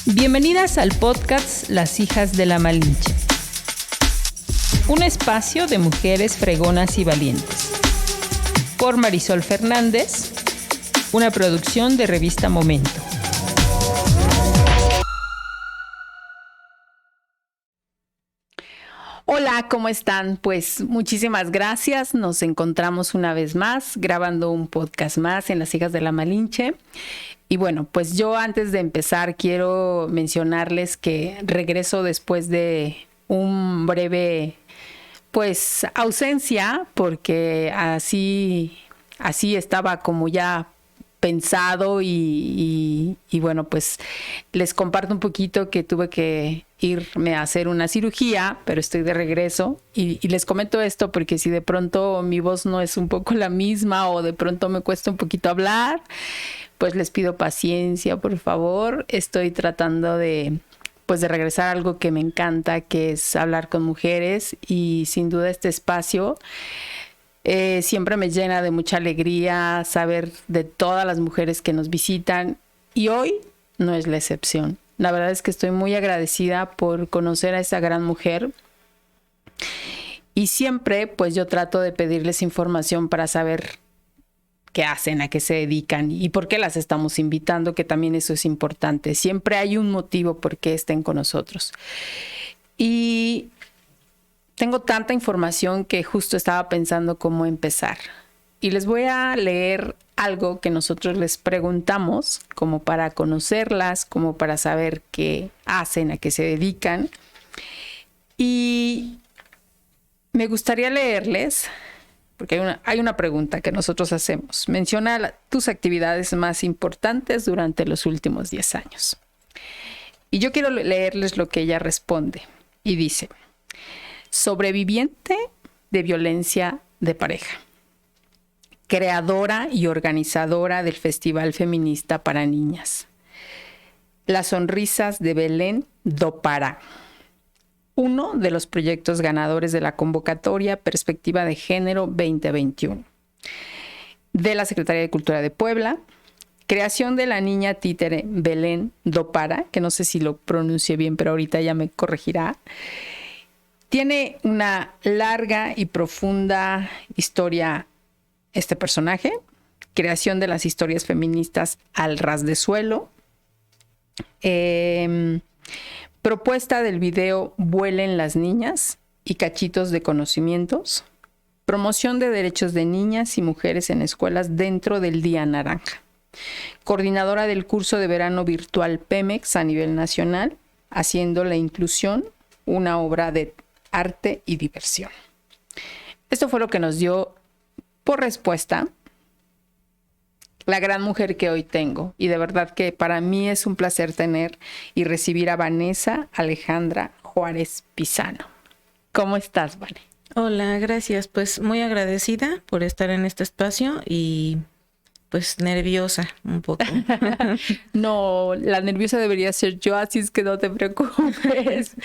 Bienvenidas al podcast Las Hijas de la Malinche. Un espacio de mujeres fregonas y valientes. Por Marisol Fernández, una producción de Revista Momento. Hola, ¿cómo están? Pues muchísimas gracias. Nos encontramos una vez más grabando un podcast más en Las Hijas de la Malinche. Y bueno, pues yo antes de empezar quiero mencionarles que regreso después de un breve, pues, ausencia, porque así estaba como ya pensado y bueno, pues les comparto un poquito que tuve que irme a hacer una cirugía, pero estoy de regreso y les comento esto porque si de pronto mi voz no es un poco la misma o de pronto me cuesta un poquito hablar, pues les pido paciencia, por favor. Estoy tratando de regresar a algo que me encanta, que es hablar con mujeres, y sin duda este espacio siempre me llena de mucha alegría saber de todas las mujeres que nos visitan, y hoy no es la excepción. La verdad es que estoy muy agradecida por conocer a esa gran mujer, y siempre pues yo trato de pedirles información para saber qué hacen, a qué se dedican y por qué las estamos invitando, que también eso es importante. Siempre hay un motivo por qué estén con nosotros. Y tengo tanta información que justo estaba pensando cómo empezar. Y les voy a leer algo que nosotros les preguntamos, como para conocerlas, como para saber qué hacen, a qué se dedican. Y me gustaría leerles, porque hay una pregunta que nosotros hacemos. Menciona tus actividades más importantes durante los últimos 10 años. Y yo quiero leerles lo que ella responde. Y dice: sobreviviente de violencia de pareja, creadora y organizadora del Festival Feminista para Niñas, Las Sonrisas de Belén do Pará, uno de los proyectos ganadores de la convocatoria Perspectiva de Género 2021, de la Secretaría de Cultura de Puebla, creación de la niña títere Belén do Pará, que no sé si lo pronuncie bien, pero ahorita ya me corregirá. Tiene una larga y profunda historia este personaje, creación de las historias feministas Al ras de suelo, propuesta del video Vuelen las niñas y cachitos de conocimientos, promoción de derechos de niñas y mujeres en escuelas dentro del Día Naranja, coordinadora del curso de verano virtual Pemex a nivel nacional, haciendo la inclusión una obra de arte y diversión. Esto fue lo que nos dio por respuesta la gran mujer que hoy tengo, y de verdad que para mí es un placer tener y recibir a Vanessa Alejandra Juárez Pizano. ¿Cómo estás, Vane? Hola, gracias. Pues muy agradecida por estar en este espacio y pues nerviosa un poco. No, la nerviosa debería ser yo, así es que no te preocupes.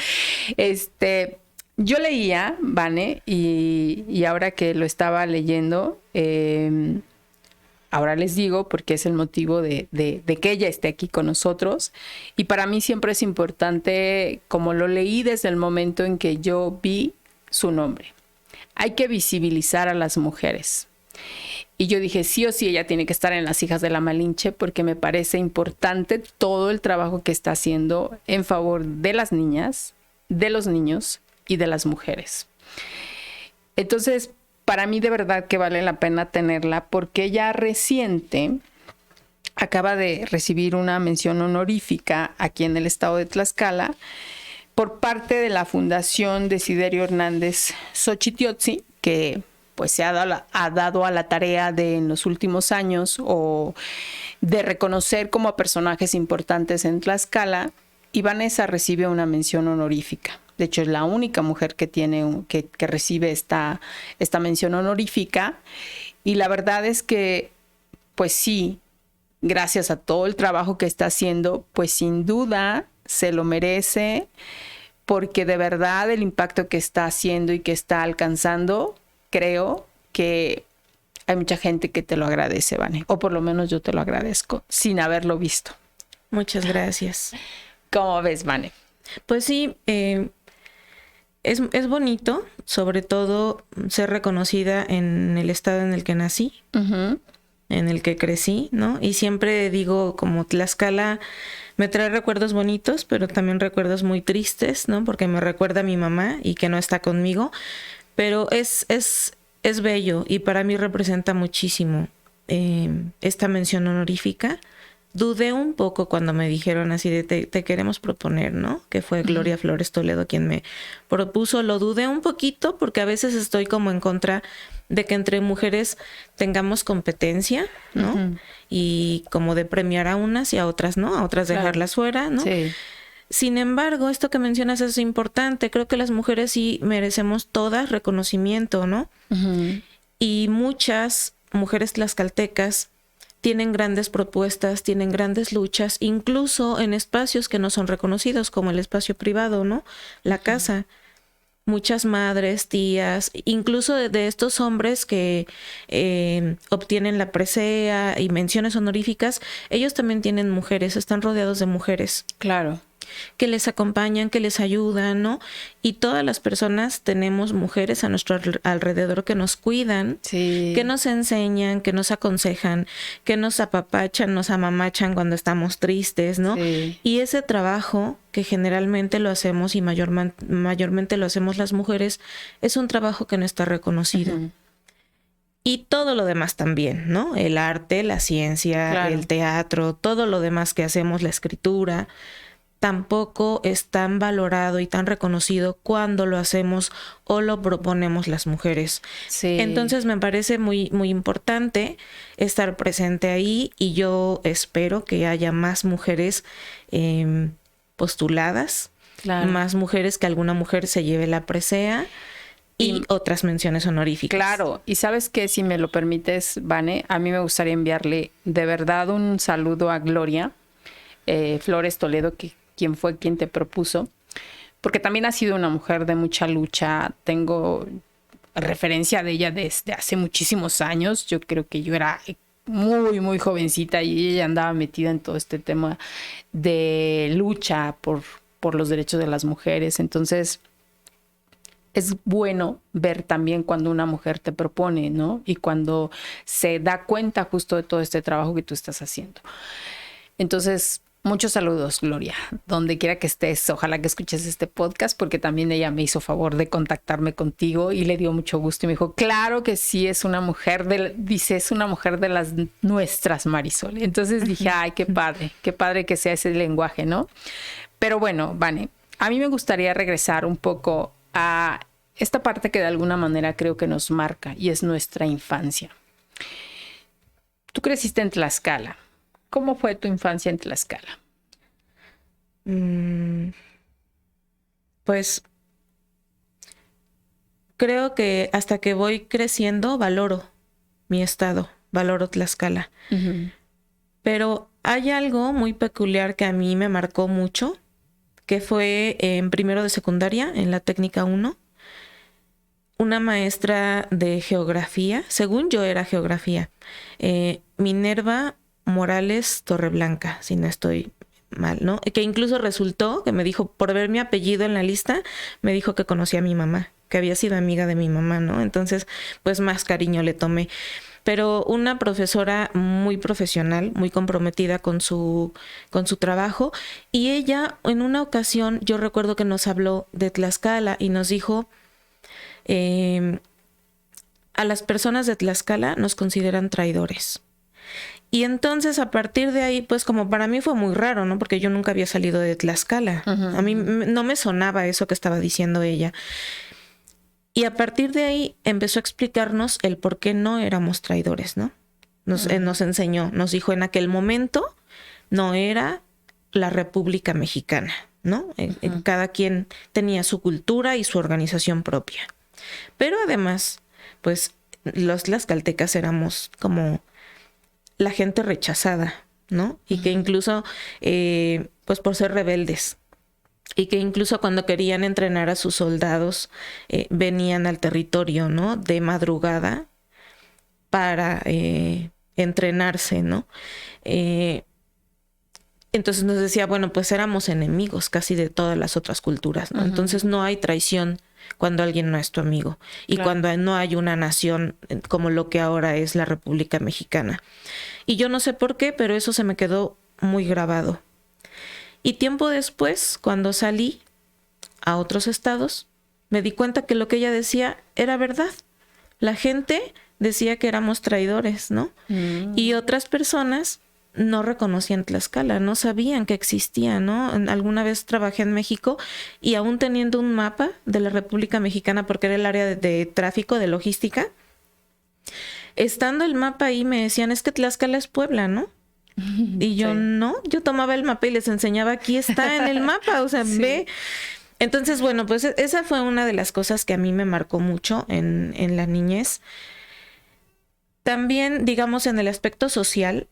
Yo leía, Vane, y ahora que lo estaba leyendo, ahora les digo porque es el motivo de que ella esté aquí con nosotros. Y para mí siempre es importante, como lo leí desde el momento en que yo vi su nombre. Hay que visibilizar a las mujeres. Y yo dije, sí o sí, ella tiene que estar en Las Hijas de la Malinche, porque me parece importante todo el trabajo que está haciendo en favor de las niñas, de los niños y de las mujeres. Entonces, para mí de verdad que vale la pena tenerla, porque ella reciente acaba de recibir una mención honorífica aquí en el estado de Tlaxcala por parte de la Fundación Desiderio Hernández Xochitiotzi, que pues se ha dado a la tarea de en los últimos años o de reconocer como a personajes importantes en Tlaxcala, y Vanessa recibe una mención honorífica. De hecho, es la única mujer que recibe esta mención honorífica. Y la verdad es que, pues sí, gracias a todo el trabajo que está haciendo, pues sin duda se lo merece, porque de verdad el impacto que está haciendo y que está alcanzando, creo que hay mucha gente que te lo agradece, Vane. O por lo menos yo te lo agradezco sin haberlo visto. Muchas gracias. ¿Cómo ves, Vane? Pues sí, es bonito, sobre todo ser reconocida en el estado en el que nací, en el que crecí, ¿no? Y siempre digo, como Tlaxcala me trae recuerdos bonitos, pero también recuerdos muy tristes, ¿no? Porque me recuerda a mi mamá y que no está conmigo, pero es bello y para mí representa muchísimo esta mención honorífica. Dudé un poco cuando me dijeron así de te queremos proponer, ¿no? Que fue Gloria Flores Toledo quien me propuso. Lo dudé un poquito porque a veces estoy como en contra de que entre mujeres tengamos competencia, ¿no? Y como de premiar a unas y a otras, ¿no? A otras dejarlas fuera, ¿no? Sí. Sin embargo, esto que mencionas es importante. Creo que las mujeres sí merecemos todas reconocimiento, ¿no? Y muchas mujeres tlaxcaltecas tienen grandes propuestas, tienen grandes luchas, incluso en espacios que no son reconocidos, como el espacio privado, ¿no? La casa. Muchas madres, tías, incluso de estos hombres que obtienen la presea y menciones honoríficas, ellos también tienen mujeres, están rodeados de mujeres. Claro. Que les acompañan, que les ayudan, ¿no? Y todas las personas tenemos mujeres a nuestro alrededor que nos cuidan, que nos enseñan, que nos aconsejan, que nos apapachan, nos amamachan cuando estamos tristes, ¿no? Sí. Y ese trabajo que generalmente lo hacemos y mayormente lo hacemos las mujeres, es un trabajo que no está reconocido. Y todo lo demás también, ¿no? El arte, la ciencia, el teatro, todo lo demás que hacemos, la escritura, tampoco es tan valorado y tan reconocido cuando lo hacemos o lo proponemos las mujeres. Sí. Entonces me parece muy, muy importante estar presente ahí y yo espero que haya más mujeres postuladas, más mujeres, que alguna mujer se lleve la presea y otras menciones honoríficas. Claro, y sabes que si me lo permites, Vane, a mí me gustaría enviarle de verdad un saludo a Gloria Flores Toledo, quien fue quien te propuso, porque también ha sido una mujer de mucha lucha. Tengo referencia de ella desde hace muchísimos años. Yo creo que yo era muy, muy jovencita y ella andaba metida en todo este tema de lucha por los derechos de las mujeres. Entonces, es bueno ver también cuando una mujer te propone, ¿no? Y cuando se da cuenta justo de todo este trabajo que tú estás haciendo. Entonces, muchos saludos, Gloria, donde quiera que estés. Ojalá que escuches este podcast, porque también ella me hizo favor de contactarme contigo y le dio mucho gusto y me dijo, claro que sí, es una mujer es una mujer de las nuestras, Marisol. Entonces dije, ay, qué padre que sea ese lenguaje, ¿no? Pero bueno, Vane, a mí me gustaría regresar un poco a esta parte que de alguna manera creo que nos marca y es nuestra infancia. Tú creciste en Tlaxcala. ¿Cómo fue tu infancia en Tlaxcala? Pues creo que hasta que voy creciendo valoro mi estado, valoro Tlaxcala. Pero hay algo muy peculiar que a mí me marcó mucho, que fue en primero de secundaria, en la técnica 1, una maestra de geografía, según yo era geografía, Minerva Morales Torreblanca, si no estoy mal, ¿no? Que incluso resultó que me dijo, por ver mi apellido en la lista, me dijo que conocía a mi mamá, que había sido amiga de mi mamá, ¿no? Entonces, pues más cariño le tomé. Pero una profesora muy profesional, muy comprometida con su trabajo, y ella en una ocasión, yo recuerdo que nos habló de Tlaxcala y nos dijo, a las personas de Tlaxcala nos consideran traidores. Y entonces a partir de ahí, pues como para mí fue muy raro, ¿no? Porque yo nunca había salido de Tlaxcala. A mí no me sonaba eso que estaba diciendo ella. Y a partir de ahí empezó a explicarnos el por qué no éramos traidores, ¿no? Nos enseñó, nos dijo en aquel momento no era la República Mexicana, ¿no? Cada quien tenía su cultura y su organización propia. Pero además, pues los tlaxcaltecas éramos como la gente rechazada, ¿no? Y que incluso, pues por ser rebeldes, y que incluso cuando querían entrenar a sus soldados, venían al territorio, ¿no? De madrugada para entrenarse, ¿no? Entonces nos decía, bueno, pues éramos enemigos casi de todas las otras culturas, ¿no? Entonces no hay traición cuando alguien no es tu amigo y cuando no hay una nación como lo que ahora es la República Mexicana. Y yo no sé por qué, pero eso se me quedó muy grabado. Y tiempo después, cuando salí a otros estados, me di cuenta que lo que ella decía era verdad. La gente decía que éramos traidores, ¿no? Y otras personas no reconocían Tlaxcala, no sabían que existía, ¿no? Alguna vez trabajé en México y aún teniendo un mapa de la República Mexicana, porque era el área de tráfico, de logística, estando el mapa ahí me decían, es que Tlaxcala es Puebla, ¿no? Y yo no, yo tomaba el mapa y les enseñaba, aquí está en el mapa, o sea, ve. Entonces, bueno, pues esa fue una de las cosas que a mí me marcó mucho en la niñez. También, digamos, en el aspecto social,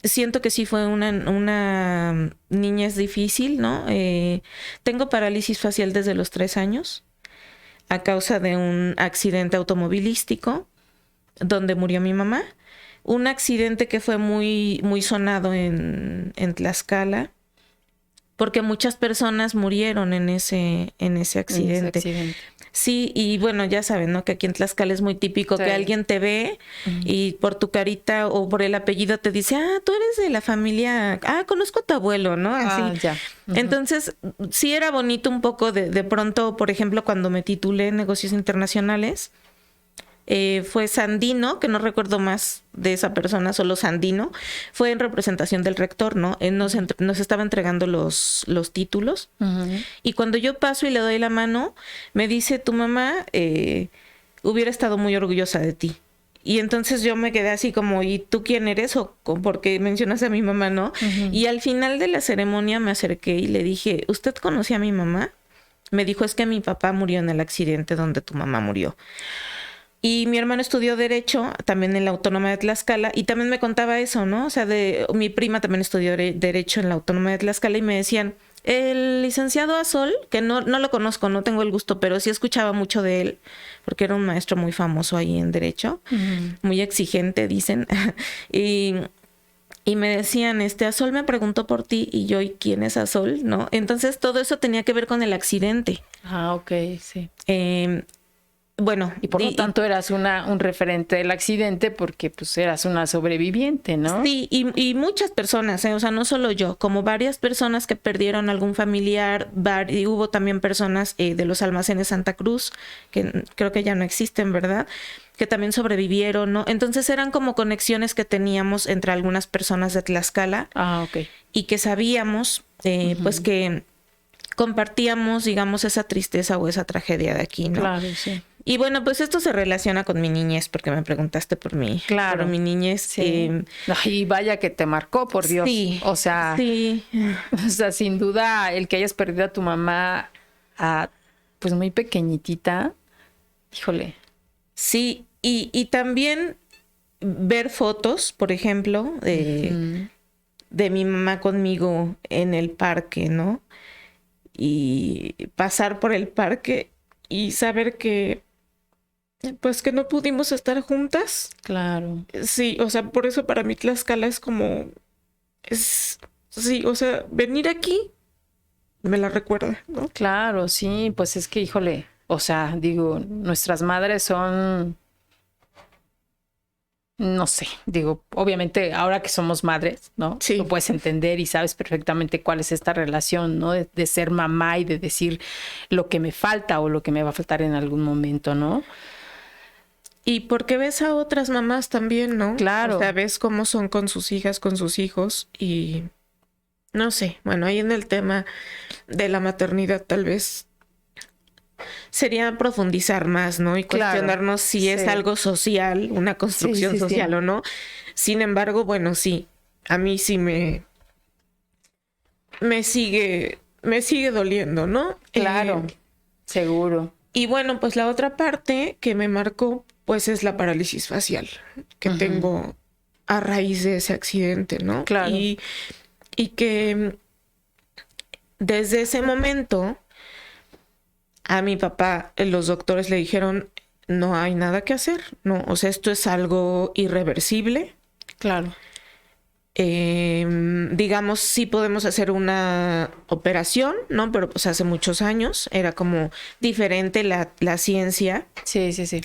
siento que sí fue una niñez difícil, ¿no? Tengo parálisis facial desde los 3 años a causa de un accidente automovilístico donde murió mi mamá. Un accidente que fue muy, muy sonado en Tlaxcala, porque muchas personas murieron en ese accidente. Sí, y bueno, ya saben, ¿no? Que aquí en Tlaxcala es muy típico que alguien te ve y por tu carita o por el apellido te dice, tú eres de la familia, conozco a tu abuelo, ¿no? Así. Ya. Entonces, sí era bonito un poco de pronto, por ejemplo, cuando me titulé en negocios internacionales, fue Sandino, que no recuerdo más de esa persona, solo Sandino, fue en representación del rector, ¿no? Él nos estaba entregando los títulos. Y cuando yo paso y le doy la mano, me dice, tu mamá hubiera estado muy orgullosa de ti. Y entonces yo me quedé así como, ¿y tú quién eres? O porque mencionas a mi mamá, ¿no? Y al final de la ceremonia me acerqué y le dije, ¿usted conocía a mi mamá? Me dijo, es que mi papá murió en el accidente donde tu mamá murió. Y mi hermano estudió Derecho también en la Autónoma de Tlaxcala y también me contaba eso, ¿no? O sea, mi prima también estudió Derecho en la Autónoma de Tlaxcala y me decían, el licenciado Azol, que no lo conozco, no tengo el gusto, pero sí escuchaba mucho de él, porque era un maestro muy famoso ahí en Derecho, muy exigente, dicen. Y me decían, Azol me preguntó por ti y yo, ¿y quién es Azol? ¿No? Entonces todo eso tenía que ver con el accidente. Ok, sí. Bueno, y por lo tanto eras un referente del accidente porque pues eras una sobreviviente, ¿no? Sí, y muchas personas, o sea, no solo yo, como varias personas que perdieron algún familiar, y hubo también personas de los almacenes Santa Cruz, que creo que ya no existen, ¿verdad? Que también sobrevivieron, ¿no? Entonces eran como conexiones que teníamos entre algunas personas de Tlaxcala. Ok. Y que sabíamos, pues que compartíamos, digamos, esa tristeza o esa tragedia de aquí, ¿no? Claro, sí. Y bueno, pues esto se relaciona con mi niñez, porque me preguntaste por mi niñez. Sí. Y vaya que te marcó, por Dios. Sí. O sea, sin duda, el que hayas perdido a tu mamá pues muy pequeñitita, híjole. Sí, y también ver fotos, por ejemplo, de mi mamá conmigo en el parque, ¿no? Y pasar por el parque y saber que pues que no pudimos estar juntas. Claro. Sí, o sea, por eso para mí Tlaxcala es como... sí, o sea, venir aquí me la recuerda, ¿no? Claro, sí, pues es que, híjole, o sea, digo, nuestras madres son... No sé, digo, obviamente ahora que somos madres, ¿no? Sí. Lo puedes entender y sabes perfectamente cuál es esta relación, ¿no? De ser mamá y de decir lo que me falta o lo que me va a faltar en algún momento, ¿no? Y porque ves a otras mamás también, ¿no? Claro. O sea, ves cómo son con sus hijas, con sus hijos y no sé, bueno, ahí en el tema de la maternidad tal vez sería profundizar más, ¿no? Y cuestionarnos si es algo social, una construcción social o no. Sin embargo, bueno, sí, a mí sí me sigue doliendo, ¿no? Claro, seguro. Y bueno, pues la otra parte que me marcó, pues es la parálisis facial que tengo a raíz de ese accidente, ¿no? Claro. Y que desde ese momento a mi papá, los doctores le dijeron, no hay nada que hacer, ¿no? O sea, esto es algo irreversible. Claro. digamos, sí podemos hacer una operación, ¿no? Pero pues hace muchos años era como diferente la ciencia. Sí, sí, sí.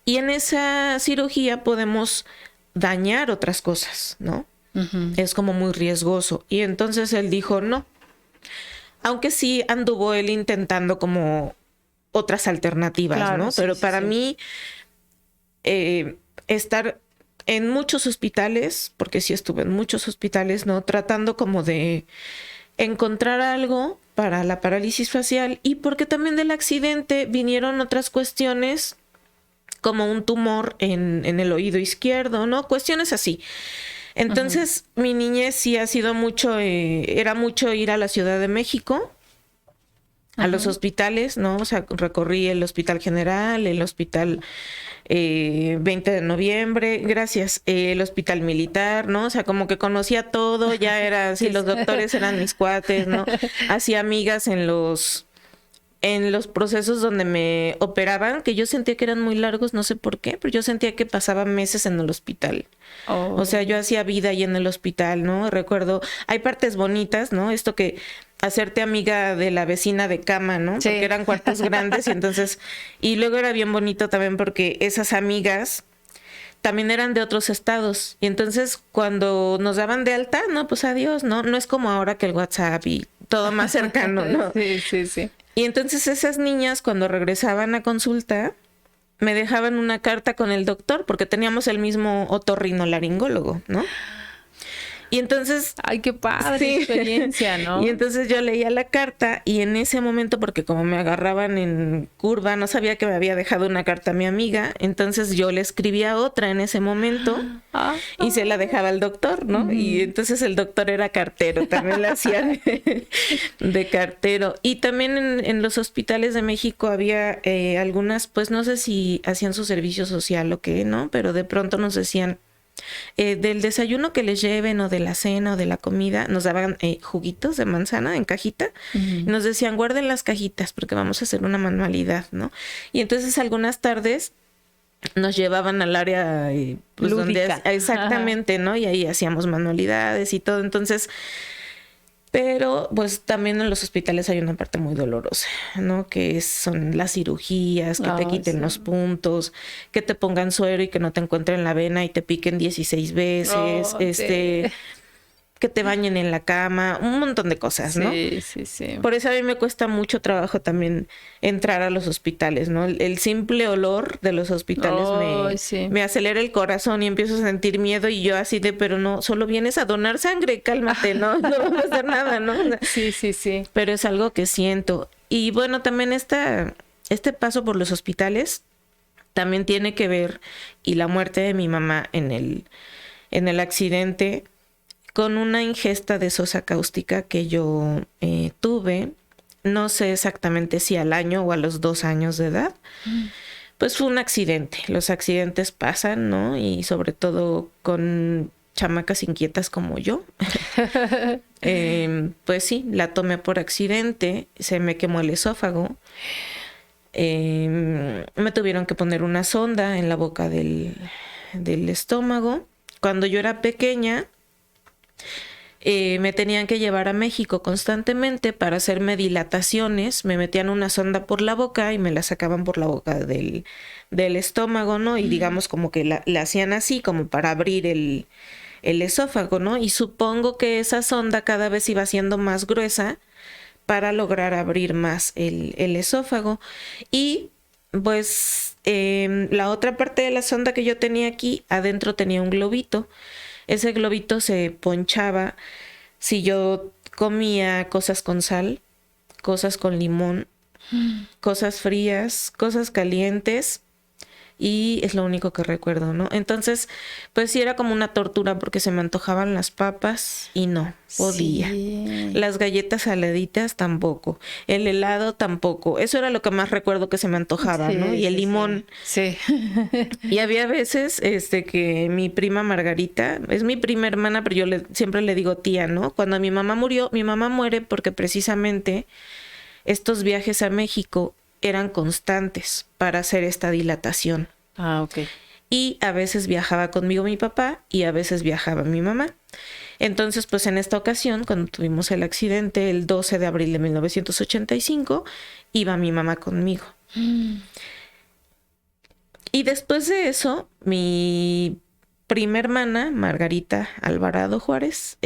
Y en esa cirugía podemos dañar otras cosas, ¿no? Uh-huh. Es como muy riesgoso. Y entonces él dijo no. Aunque sí anduvo él intentando como otras alternativas, claro, ¿no? Sí, pero sí, para mí, estar en muchos hospitales, porque sí estuve en muchos hospitales, ¿no? Tratando como de encontrar algo para la parálisis facial, y porque también del accidente vinieron otras cuestiones como un tumor en el oído izquierdo, ¿no? Cuestiones así. Entonces, uh-huh, mi niñez sí ha sido mucho, era mucho ir a la Ciudad de México, a uh-huh, los hospitales, ¿no? O sea, recorrí el Hospital General, el Hospital 20 de Noviembre, gracias, el Hospital Militar, ¿no? O sea, como que conocía todo, ya era así, los doctores eran mis cuates, ¿no? Hacía amigas en los procesos donde me operaban, que yo sentía que eran muy largos, no sé por qué, pero yo sentía que pasaba meses en el hospital. Oh. O sea, yo hacía vida ahí en el hospital, ¿no? Recuerdo, hay partes bonitas, ¿no? Esto que hacerte amiga de la vecina de cama, ¿no? Sí. Porque eran cuartos grandes y entonces, y luego era bien bonito también porque esas amigas también eran de otros estados. Y entonces cuando nos daban de alta, no, pues adiós, ¿no? No es como ahora que el WhatsApp y todo más cercano, ¿no? Sí, sí, sí. Y entonces esas niñas cuando regresaban a consulta me dejaban una carta con el doctor porque teníamos el mismo otorrinolaringólogo, ¿no? Y entonces... ¡Ay, qué padre sí. experiencia!, ¿no? Y entonces yo leía la carta y en ese momento, porque como me agarraban en curva, no sabía que me había dejado una carta a mi amiga, entonces yo le escribía otra en ese momento y se la dejaba al doctor, ¿no? Y entonces el doctor era cartero, también la hacía de cartero. Y también en los hospitales de México había algunas, pues no sé si hacían su servicio social o qué, ¿no? Pero de pronto nos decían... del desayuno que les lleven o de la cena o de la comida, nos daban juguitos de manzana en cajita, y nos decían guarden las cajitas porque vamos a hacer una manualidad, ¿no? Y entonces algunas tardes nos llevaban al área pues lúdica. Donde exactamente, ¿no? Y ahí hacíamos manualidades y todo, entonces... Pero pues también en los hospitales hay una parte muy dolorosa, ¿no? Que son las cirugías, que te quiten los puntos, que te pongan suero y que no te encuentren la vena y te piquen 16 veces, que te bañen en la cama, un montón de cosas, ¿no? Sí, sí, sí. Por eso a mí me cuesta mucho trabajo también entrar a los hospitales, ¿no? El simple olor de los hospitales me acelera el corazón y empiezo a sentir miedo y yo así de, pero no, solo vienes a donar sangre, cálmate, ¿no? No vamos a hacer nada, ¿no? O sea, sí, sí, sí. Pero es algo que siento. Y bueno, también este paso por los hospitales también tiene que ver, y la muerte de mi mamá en el accidente, con una ingesta de sosa cáustica que yo tuve, no sé exactamente si al año o a los 2 años de edad, pues fue un accidente. Los accidentes pasan, ¿no? Y sobre todo con chamacas inquietas como yo. Pues sí, la tomé por accidente, se me quemó el esófago. Me tuvieron que poner una sonda en la boca del estómago. Cuando yo era pequeña, me tenían que llevar a México constantemente para hacerme dilataciones. Me metían una sonda por la boca y me la sacaban por la boca del estómago, ¿no? Y digamos como que la hacían así como para abrir el esófago, ¿no? Y supongo que esa sonda cada vez iba siendo más gruesa para lograr abrir más el esófago. Y pues la otra parte de la sonda que yo tenía aquí, adentro tenía un globito. Ese globito se ponchaba si yo comía cosas con sal, cosas con limón, cosas frías, cosas calientes, y es lo único que recuerdo, ¿no? Entonces, pues sí era como una tortura porque se me antojaban las papas y no podía. Sí. Las galletas saladitas tampoco. El helado tampoco. Eso era lo que más recuerdo que se me antojaba, sí, ¿no? Y el limón. Sí. Y había veces que mi prima Margarita, es mi prima hermana, pero yo siempre le digo tía, ¿no? Cuando mi mamá murió, mi mamá muere porque precisamente estos viajes a México eran constantes para hacer esta dilatación. Ah, ok. Y a veces viajaba conmigo mi papá y a veces viajaba mi mamá. Entonces, pues en esta ocasión, cuando tuvimos el accidente, el 12 de abril de 1985, iba mi mamá conmigo. Y después de eso, mi prima hermana, Margarita Alvarado Juárez,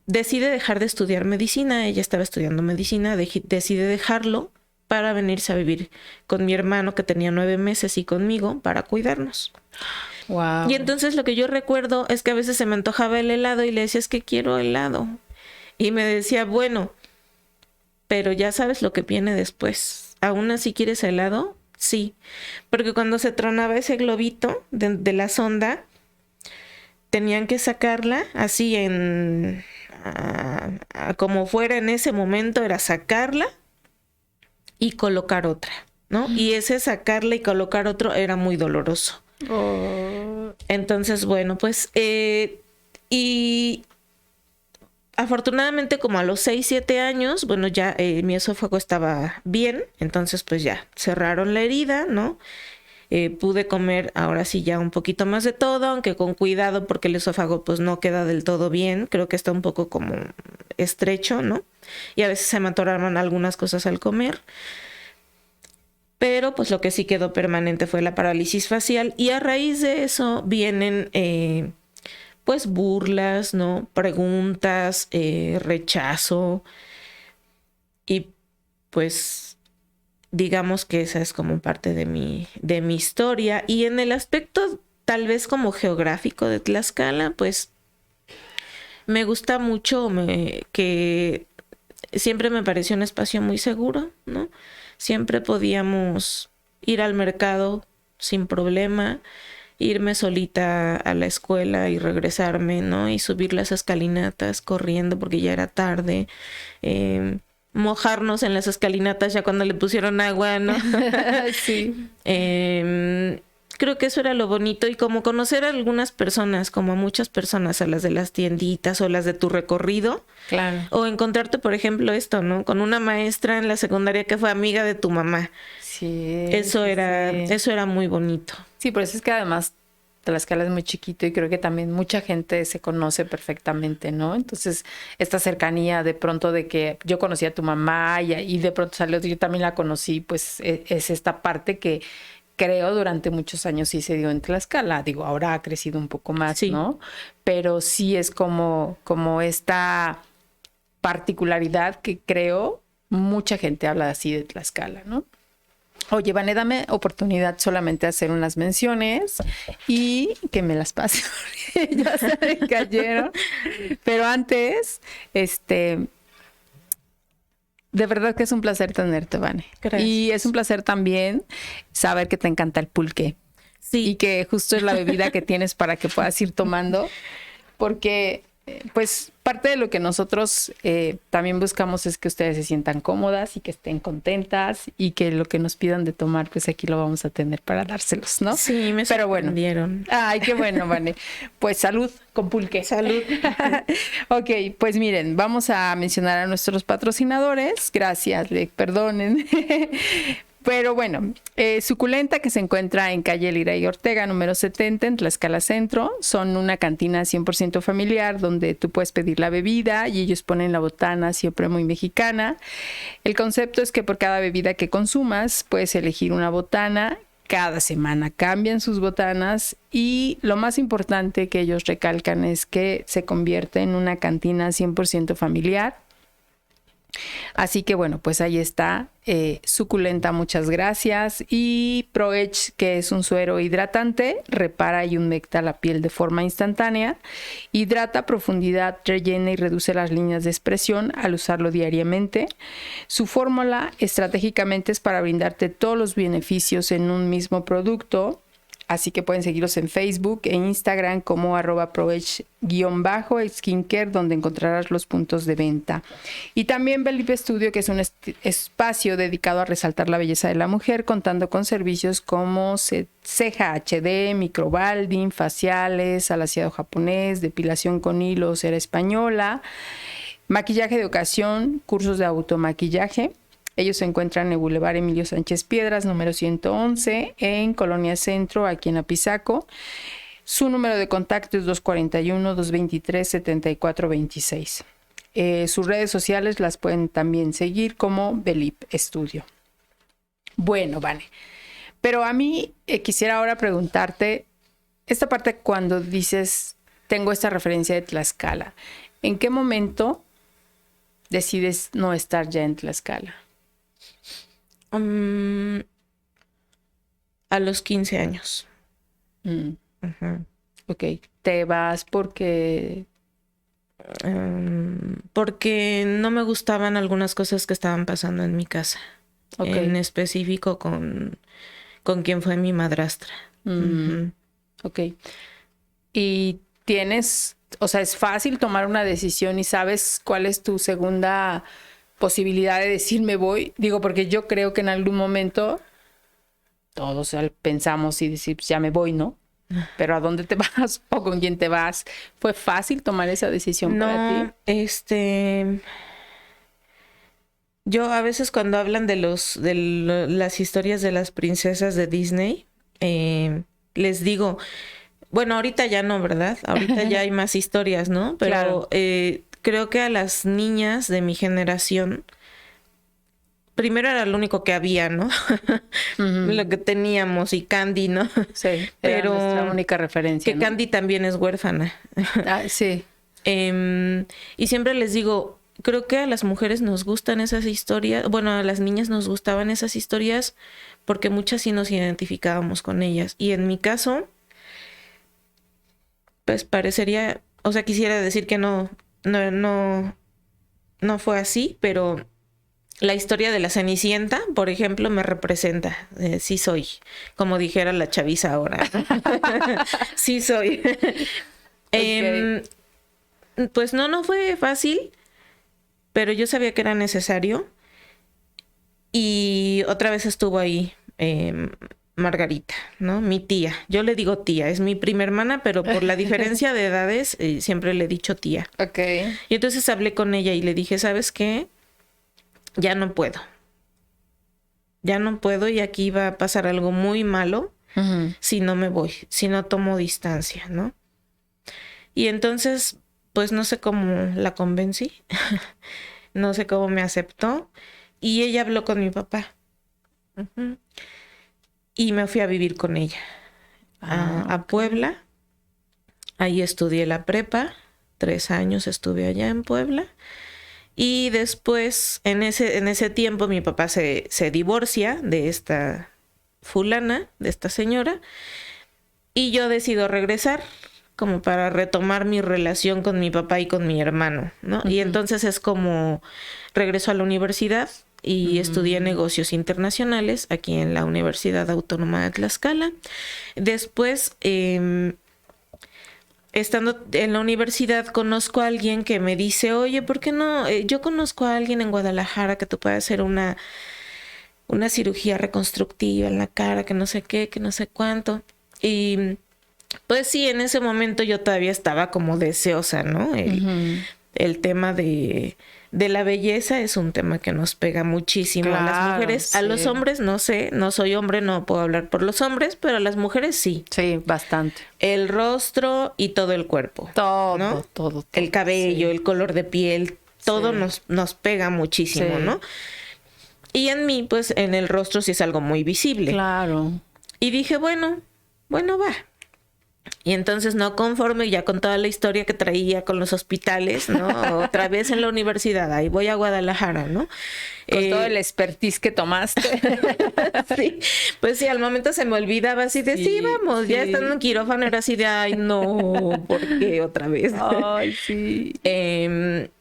decide dejar de estudiar medicina. Ella estaba estudiando medicina, decide dejarlo para venirse a vivir con mi hermano, que tenía 9 meses, y conmigo, para cuidarnos. Wow. Y entonces lo que yo recuerdo es que a veces se me antojaba el helado y le decía, es que quiero helado. Y me decía, bueno, pero ya sabes lo que viene después. ¿Aún así quieres helado? Sí. Porque cuando se tronaba ese globito de la sonda, tenían que sacarla así como fuera en ese momento, era sacarla y colocar otra, ¿no? Y ese sacarla y colocar otro era muy doloroso. Oh. Entonces, bueno, pues, y afortunadamente como a los 6, 7 años, bueno, ya mi esófago estaba bien, entonces pues ya cerraron la herida, ¿no? Pude comer ahora sí ya un poquito más de todo, aunque con cuidado porque el esófago pues no queda del todo bien, creo que está un poco como estrecho, ¿no? Y a veces se me atoraron algunas cosas al comer. Pero pues lo que sí quedó permanente fue la parálisis facial, y a raíz de eso vienen pues burlas, ¿no? Preguntas, rechazo, y pues digamos que esa es como parte de mi historia. Y en el aspecto tal vez como geográfico de Tlaxcala, pues me gusta mucho que siempre me pareció un espacio muy seguro, ¿no? Siempre podíamos ir al mercado sin problema, irme solita a la escuela y regresarme, ¿no? Y subir las escalinatas corriendo porque ya era tarde. Mojarnos en las escalinatas ya cuando le pusieron agua, ¿no? Sí. Creo que eso era lo bonito, y como conocer a algunas personas, como a muchas personas, a las de las tienditas o las de tu recorrido. Claro. O encontrarte, por ejemplo, esto, ¿no? Con una maestra en la secundaria que fue amiga de tu mamá. Sí. Eso era muy bonito. Sí, por eso es que además Tlaxcala es muy chiquito y creo que también mucha gente se conoce perfectamente, ¿no? Entonces, esta cercanía de pronto de que yo conocí a tu mamá y de pronto salió, yo también la conocí, pues es esta parte que creo durante muchos años sí se dio en Tlaxcala. Digo, ahora ha crecido un poco más, sí, ¿no? Pero sí es como esta particularidad que creo mucha gente habla así de Tlaxcala, ¿no? Oye, Vane, dame oportunidad solamente de hacer unas menciones y que me las pase porque ya se me cayeron. Pero antes, de verdad que es un placer tenerte, Vane. Gracias. Y es un placer también saber que te encanta el pulque. Sí. Y que justo es la bebida que tienes para que puedas ir tomando. Porque, pues, parte de lo que nosotros también buscamos es que ustedes se sientan cómodas y que estén contentas y que lo que nos pidan de tomar, pues aquí lo vamos a tener para dárselos, ¿no? Sí, me sorprendieron. Bueno. Ay, qué bueno, Vane. Pues salud con pulque. Salud. Ok, pues miren, vamos a mencionar a nuestros patrocinadores. Gracias, perdonen. Pero bueno, Suculenta, que se encuentra en calle Lira y Ortega, número 70, en Tlaxcala Centro. Son una cantina 100% familiar donde tú puedes pedir la bebida y ellos ponen la botana siempre muy mexicana. El concepto es que por cada bebida que consumas puedes elegir una botana. Cada semana cambian sus botanas y lo más importante que ellos recalcan es que se convierte en una cantina 100% familiar. Así que bueno, pues ahí está. Suculenta, muchas gracias. Y ProEdge, que es un suero hidratante, repara y humecta la piel de forma instantánea, hidrata a profundidad, rellena y reduce las líneas de expresión al usarlo diariamente. Su fórmula estratégicamente es para brindarte todos los beneficios en un mismo producto. Así que pueden seguirlos en Facebook e Instagram como @proedge_skincare, donde encontrarás los puntos de venta. Y también Belip Studio, que es un espacio dedicado a resaltar la belleza de la mujer, contando con servicios como ceja HD, microblading, faciales, alaciado japonés, depilación con hilo, cera española, maquillaje de ocasión, cursos de automaquillaje. Ellos se encuentran en el Boulevard Emilio Sánchez Piedras, número 111, en Colonia Centro, aquí en Apizaco. Su número de contacto es 241-223-7426. Sus redes sociales las pueden también seguir como Belip Estudio. Bueno, Vane. Pero a mí quisiera ahora preguntarte, esta parte cuando dices, tengo esta referencia de Tlaxcala, ¿en qué momento decides no estar ya en Tlaxcala? A los 15 años. Ok, ¿te vas porque...? Porque no me gustaban algunas cosas que estaban pasando en mi casa. Okay. En específico con quien fue mi madrastra. Ok. ¿Y tienes, o sea, es fácil tomar una decisión y sabes cuál es tu segunda posibilidad de decir me voy? Digo, porque yo creo que en algún momento todos pensamos y decir, pues ya me voy, ¿no? Pero ¿a dónde te vas o con quién te vas? ¿Fue fácil tomar esa decisión para ti? Yo a veces cuando hablan de las historias de las princesas de Disney, les digo, bueno, ahorita ya no, ¿verdad? Ahorita ya hay más historias, ¿no? Pero claro. Creo que a las niñas de mi generación, primero era lo único que había, ¿no? Lo que teníamos, y Candy, ¿no? Sí, pero era nuestra única referencia. Que ¿no? Candy también es huérfana. Sí. Y siempre les digo, creo que a las mujeres nos gustan esas historias, bueno, a las niñas nos gustaban esas historias porque muchas sí nos identificábamos con ellas. Y en mi caso, pues parecería, o sea, quisiera decir que no fue así, pero la historia de la Cenicienta, por ejemplo, me representa. Sí soy, como dijera la chaviza ahora. Sí soy. Okay. Pues no fue fácil, pero yo sabía que era necesario. Y otra vez estuvo ahí Margarita, ¿no? Mi tía. Yo le digo tía, es mi prima hermana, pero por la diferencia de edades siempre le he dicho tía. Ok. Y entonces hablé con ella y le dije, ¿sabes qué? Ya no puedo. Ya no puedo y aquí va a pasar algo muy malo si no me voy, si no tomo distancia, ¿no? Y entonces, pues no sé cómo la convencí, no sé cómo me aceptó y ella habló con mi papá. Y me fui a vivir con ella a Puebla. Ahí estudié la prepa, 3 años estuve allá en Puebla. Y después, en ese tiempo, mi papá se divorcia de esta fulana, de esta señora, y yo decido regresar como para retomar mi relación con mi papá y con mi hermano, ¿no? Y entonces es como regreso a la universidad y estudié negocios internacionales aquí en la Universidad Autónoma de Tlaxcala. Después, estando en la universidad, conozco a alguien que me dice, oye, ¿por qué no? Yo conozco a alguien en Guadalajara que te puede hacer una cirugía reconstructiva en la cara, que no sé qué, que no sé cuánto. Y pues sí, en ese momento yo todavía estaba como deseosa, ¿no? El tema de la belleza es un tema que nos pega muchísimo a las mujeres. Sí. A los hombres, no sé, no soy hombre, no puedo hablar por los hombres, pero a las mujeres sí. Sí, bastante. El rostro y todo el cuerpo. Todo, ¿no? todo. El cabello, sí. El color de piel, todo sí. nos pega muchísimo, sí. ¿no? Y en mí, pues, en el rostro sí es algo muy visible. Claro. Y dije, bueno, va. Y entonces, no conforme ya con toda la historia que traía con los hospitales, ¿no? Otra vez en la universidad, ahí voy a Guadalajara, ¿no? Con todo el expertise que tomaste. Sí, pues sí, al momento se me olvidaba así de, sí vamos, sí. Ya estando en quirófano era así de, ay, no, ¿por qué otra vez? Ay, sí.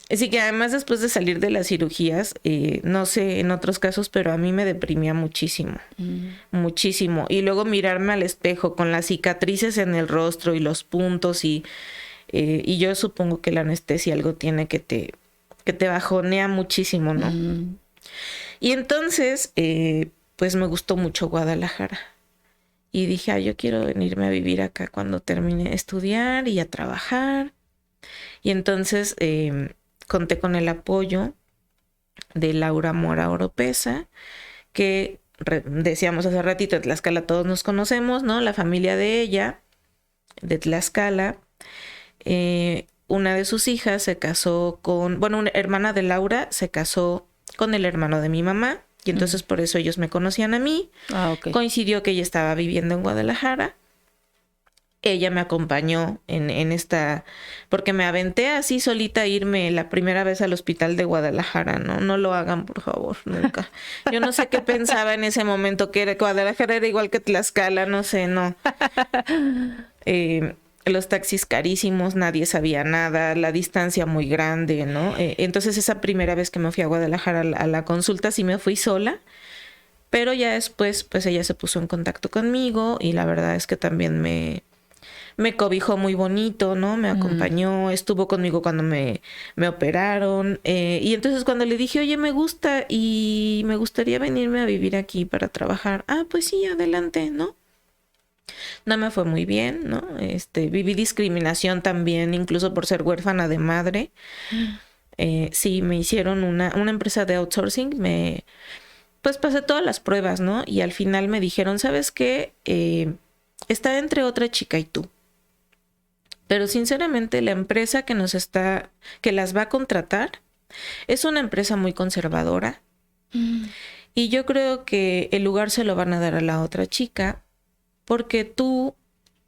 Así que además después de salir de las cirugías, no sé en otros casos, pero a mí me deprimía muchísimo, muchísimo. Y luego mirarme al espejo con las cicatrices en el rostro y los puntos y yo supongo que la anestesia algo tiene que te bajonea muchísimo, ¿no? Y entonces, pues me gustó mucho Guadalajara. Y dije, yo quiero venirme a vivir acá cuando termine de estudiar y a trabajar. Y entonces conté con el apoyo de Laura Mora Oropesa, que decíamos hace ratito, en Tlaxcala todos nos conocemos, ¿no? La familia de ella de Tlaxcala. Una de sus hijas se casó con, bueno, una hermana de Laura se casó con el hermano de mi mamá. Y entonces por eso ellos me conocían a mí. Okay. Coincidió que ella estaba viviendo en Guadalajara. Ella me acompañó en esta, porque me aventé así solita a irme la primera vez al hospital de Guadalajara, ¿no? No lo hagan, por favor, nunca. Yo no sé qué pensaba en ese momento, que Guadalajara era igual que Tlaxcala, no sé, no. Los taxis carísimos, nadie sabía nada, la distancia muy grande, ¿no? Entonces esa primera vez que me fui a Guadalajara a la consulta sí me fui sola. Pero ya después, pues ella se puso en contacto conmigo y la verdad es que también me cobijó muy bonito, ¿no? Me acompañó, estuvo conmigo cuando me operaron. Y entonces cuando le dije, oye, me gusta y me gustaría venirme a vivir aquí para trabajar. Ah, pues sí, adelante, ¿no? No me fue muy bien, ¿no? Viví discriminación también, incluso por ser huérfana de madre. Sí, me hicieron una empresa de outsourcing, pues pasé todas las pruebas, ¿no? Y al final me dijeron, ¿sabes qué? Está entre otra chica y tú. Pero sinceramente la empresa que las va a contratar es una empresa muy conservadora. Y yo creo que el lugar se lo van a dar a la otra chica porque tú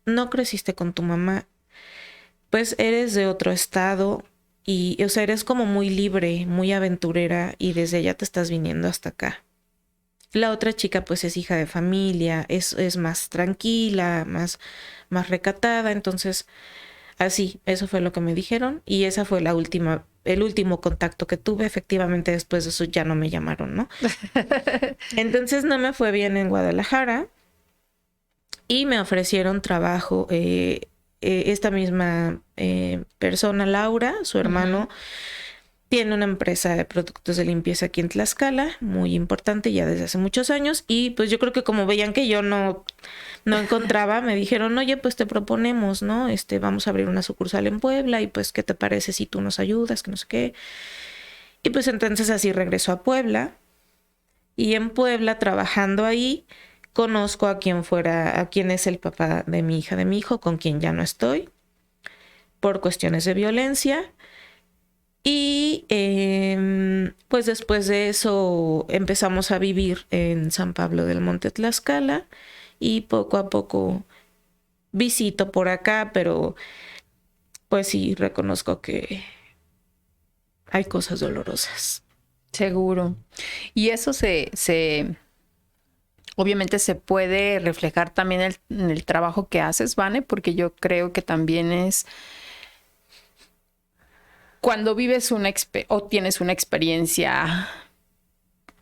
no creciste con tu mamá. Pues eres de otro estado y, o sea, eres como muy libre, muy aventurera y desde allá te estás viniendo hasta acá. La otra chica pues es hija de familia, es más tranquila, más recatada, entonces así, eso fue lo que me dijeron y esa fue el último contacto que tuve. Efectivamente después de eso ya no me llamaron, ¿no? Entonces no me fue bien en Guadalajara y me ofrecieron trabajo. Esta misma persona, Laura, su hermano, tiene una empresa de productos de limpieza aquí en Tlaxcala, muy importante ya desde hace muchos años. Y pues yo creo que como veían que yo no encontraba, me dijeron, oye, pues te proponemos, ¿no? Vamos a abrir una sucursal en Puebla y pues, ¿qué te parece si tú nos ayudas? Que no sé qué. Y pues entonces así regresó a Puebla. Y en Puebla, trabajando ahí, conozco a quien es el papá de mi hija, de mi hijo, con quien ya no estoy, por cuestiones de violencia. Y pues después de eso empezamos a vivir en San Pablo del Monte, Tlaxcala, y poco a poco visito por acá, pero pues sí reconozco que hay cosas dolorosas. Seguro. Y eso obviamente se puede reflejar también en el trabajo que haces, Vane, porque yo creo que también es cuando vives o tienes una experiencia,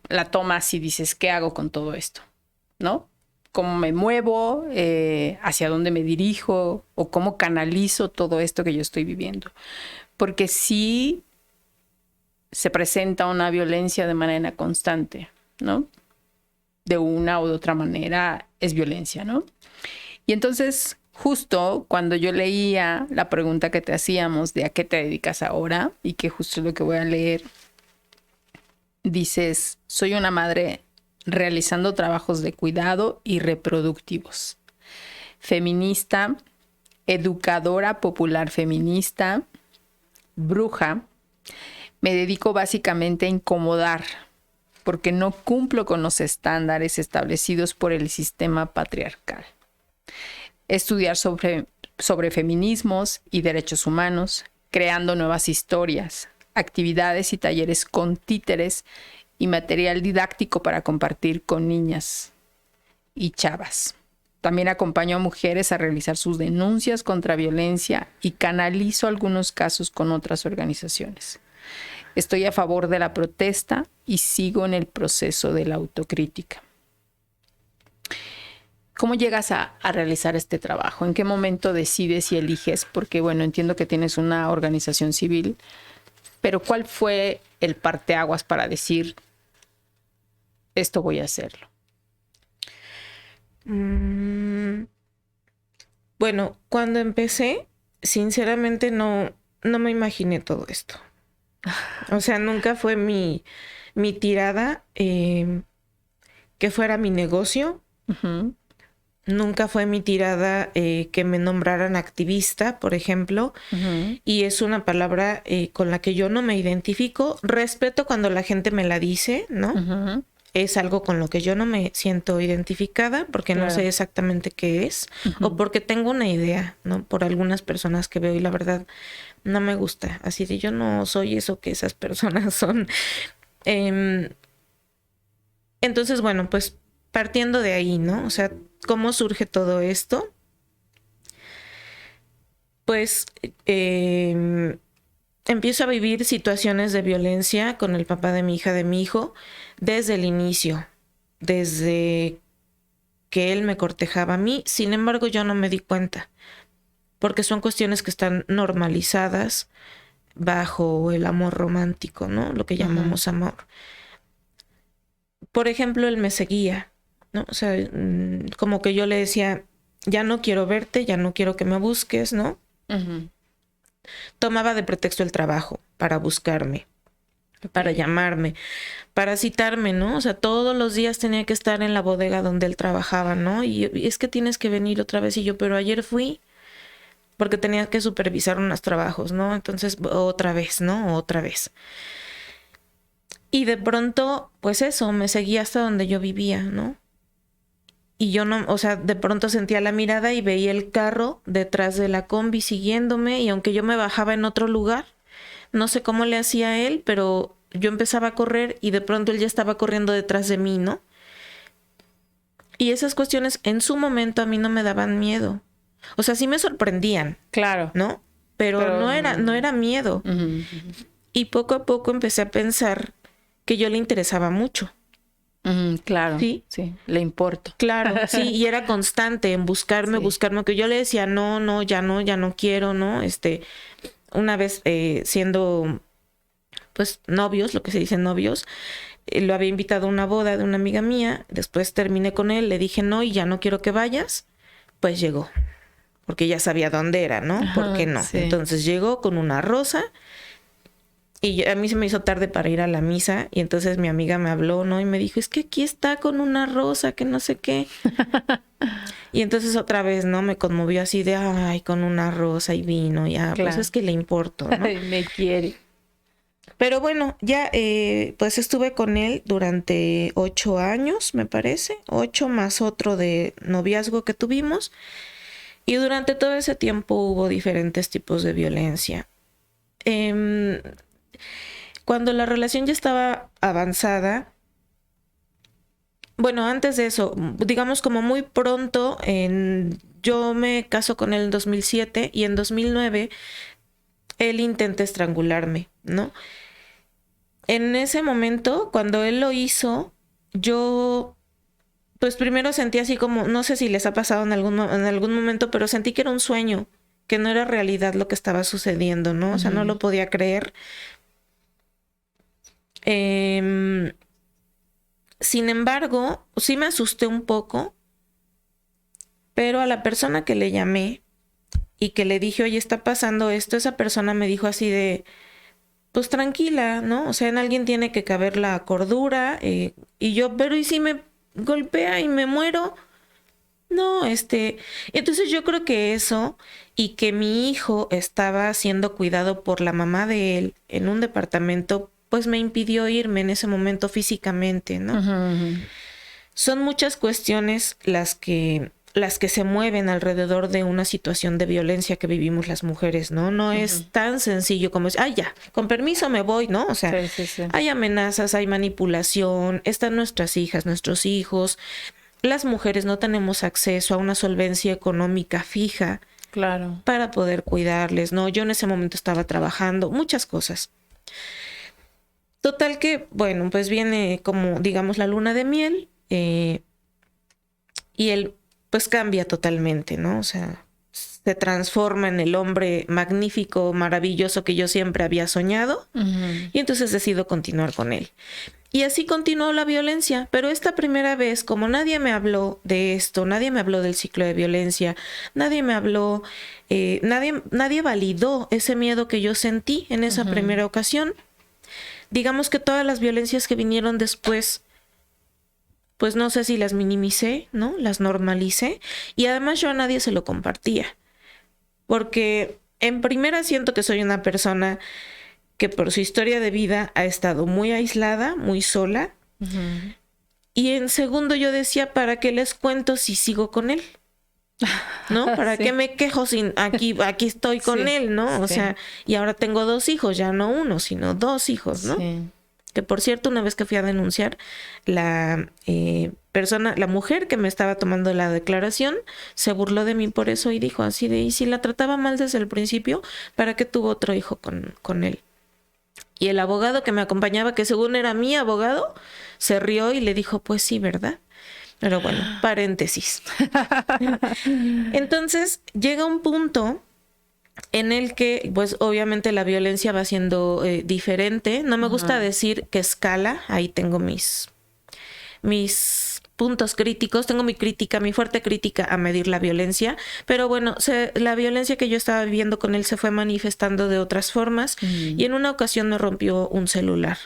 la tomas y dices, ¿qué hago con todo esto? ¿No? ¿Cómo me muevo? ¿Hacia dónde me dirijo? ¿O cómo canalizo todo esto que yo estoy viviendo? Porque sí se presenta una violencia de manera constante, ¿no? De una u otra manera es violencia, ¿no? Y entonces, justo cuando yo leía la pregunta que te hacíamos de a qué te dedicas ahora, y que justo es lo que voy a leer, dices, soy una madre realizando trabajos de cuidado y reproductivos, feminista, educadora popular feminista, bruja. Me dedico básicamente a incomodar porque no cumplo con los estándares establecidos por el sistema patriarcal. Estudiar sobre feminismos y derechos humanos, creando nuevas historias, actividades y talleres con títeres y material didáctico para compartir con niñas y chavas. También acompaño a mujeres a realizar sus denuncias contra violencia y canalizo algunos casos con otras organizaciones. Estoy a favor de la protesta y sigo en el proceso de la autocrítica. ¿Cómo llegas a realizar este trabajo? ¿En qué momento decides y eliges? Porque, bueno, entiendo que tienes una organización civil, pero ¿cuál fue el parteaguas para decir, esto voy a hacerlo? Bueno, cuando empecé, sinceramente no me imaginé todo esto. O sea, nunca fue mi tirada que fuera mi negocio. Nunca fue mi tirada que me nombraran activista, por ejemplo, y es una palabra con la que yo no me identifico. Respeto cuando la gente me la dice, ¿no? Es algo con lo que yo no me siento identificada porque no sé exactamente qué es o porque tengo una idea, ¿no? Por algunas personas que veo y la verdad no me gusta. Así de yo no soy eso que esas personas son. Entonces, bueno, pues partiendo de ahí, ¿no? O sea, ¿cómo surge todo esto? Pues empiezo a vivir situaciones de violencia con el papá de mi hija, de mi hijo, desde el inicio, desde que él me cortejaba a mí. Sin embargo, yo no me di cuenta, porque son cuestiones que están normalizadas bajo el amor romántico, ¿no? Lo que llamamos amor. Por ejemplo, él me seguía, ¿no? O sea, como que yo le decía, ya no quiero verte, ya no quiero que me busques, ¿no? Tomaba de pretexto el trabajo para buscarme, para llamarme, para citarme, ¿no? O sea, todos los días tenía que estar en la bodega donde él trabajaba, ¿no? Y es que tienes que venir otra vez. Y yo, pero ayer fui porque tenía que supervisar unos trabajos, ¿no? Entonces, otra vez, ¿no? Otra vez. Y de pronto, pues eso, me seguía hasta donde yo vivía, ¿no? Y yo no, o sea, de pronto sentía la mirada y veía el carro detrás de la combi siguiéndome, y aunque yo me bajaba en otro lugar, no sé cómo le hacía él, pero yo empezaba a correr y de pronto él ya estaba corriendo detrás de mí, ¿no? Y esas cuestiones en su momento a mí no me daban miedo. O sea, sí me sorprendían. Claro. ¿No? Pero no era miedo. Y poco a poco empecé a pensar que yo le interesaba mucho. Claro. Sí, le importo. Claro, sí, y era constante en buscarme, que yo le decía, no, ya no quiero, ¿no? Una vez siendo, pues, novios, lo que se dice novios, lo había invitado a una boda de una amiga mía, después terminé con él, le dije no y ya no quiero que vayas, pues llegó, porque ya sabía dónde era, ¿no? ¿Por qué no? Sí. Entonces llegó con una rosa. Y a mí se me hizo tarde para ir a la misa y entonces mi amiga me habló, ¿no? Y me dijo, es que aquí está con una rosa, que no sé qué. Y entonces otra vez, ¿no? Me conmovió así de, ay, con una rosa y vino, ya, claro. Pues es que le importo, ¿no? Me quiere. Pero bueno, ya pues estuve con él durante 8 años, me parece. 8 más otro de noviazgo que tuvimos. Y durante todo ese tiempo hubo diferentes tipos de violencia. Cuando la relación ya estaba avanzada, bueno, antes de eso, digamos como muy pronto, yo me caso con él en 2007 y en 2009 él intenta estrangularme, ¿no? En ese momento, cuando él lo hizo, yo pues primero sentí así como, no sé si les ha pasado en algún momento, pero sentí que era un sueño, que no era realidad lo que estaba sucediendo, ¿no? O sea, no lo podía creer. Sin embargo, sí me asusté un poco, pero a la persona que le llamé y que le dije, oye, está pasando esto, esa persona me dijo así de, pues tranquila, ¿no? O sea, en alguien tiene que caber la cordura, y yo, pero ¿y si me golpea y me muero? No, entonces yo creo que eso y que mi hijo estaba siendo cuidado por la mamá de él en un departamento, pues me impidió irme en ese momento físicamente, ¿no? Son muchas cuestiones las que se mueven alrededor de una situación de violencia que vivimos las mujeres, ¿no? No es tan sencillo como es, ya, con permiso me voy, ¿no? O sea, hay amenazas, hay manipulación, están nuestras hijas, nuestros hijos. Las mujeres no tenemos acceso a una solvencia económica fija, claro, para poder cuidarles, ¿no? Yo en ese momento estaba trabajando, muchas cosas. Total que, bueno, pues viene como, digamos, la luna de miel, y él pues cambia totalmente, ¿no? O sea, se transforma en el hombre magnífico, maravilloso que yo siempre había soñado, y entonces decido continuar con él. Y así continuó la violencia, pero esta primera vez, como nadie me habló de esto, nadie me habló del ciclo de violencia, nadie me habló, nadie validó ese miedo que yo sentí en esa primera ocasión. Digamos que todas las violencias que vinieron después pues no sé si las minimicé, ¿no? Las normalicé. Y además yo a nadie se lo compartía. Porque en primera siento que soy una persona que por su historia de vida ha estado muy aislada, muy sola. Uh-huh. Y en segundo yo decía, ¿para qué les cuento si sigo con él? ¿No? ¿Para qué me quejo sin aquí estoy con él, ¿no? O sea, y ahora tengo 2 hijos, ya no 1, sino 2 hijos, ¿no? Sí. Que por cierto, una vez que fui a denunciar, la mujer que me estaba tomando la declaración, se burló de mí por eso y dijo así de, ¿y si la trataba mal desde el principio? ¿Para qué tuvo otro hijo con él? Y el abogado que me acompañaba, que según era mi abogado, se rió y le dijo, pues sí, ¿verdad? Pero bueno, paréntesis. Entonces llega un punto en el que, pues obviamente la violencia va siendo diferente. No me gusta decir que escala. Ahí tengo mis puntos críticos. Tengo mi fuerte crítica a medir la violencia. Pero bueno, la violencia que yo estaba viviendo con él se fue manifestando de otras formas. Y en una ocasión me rompió un celular.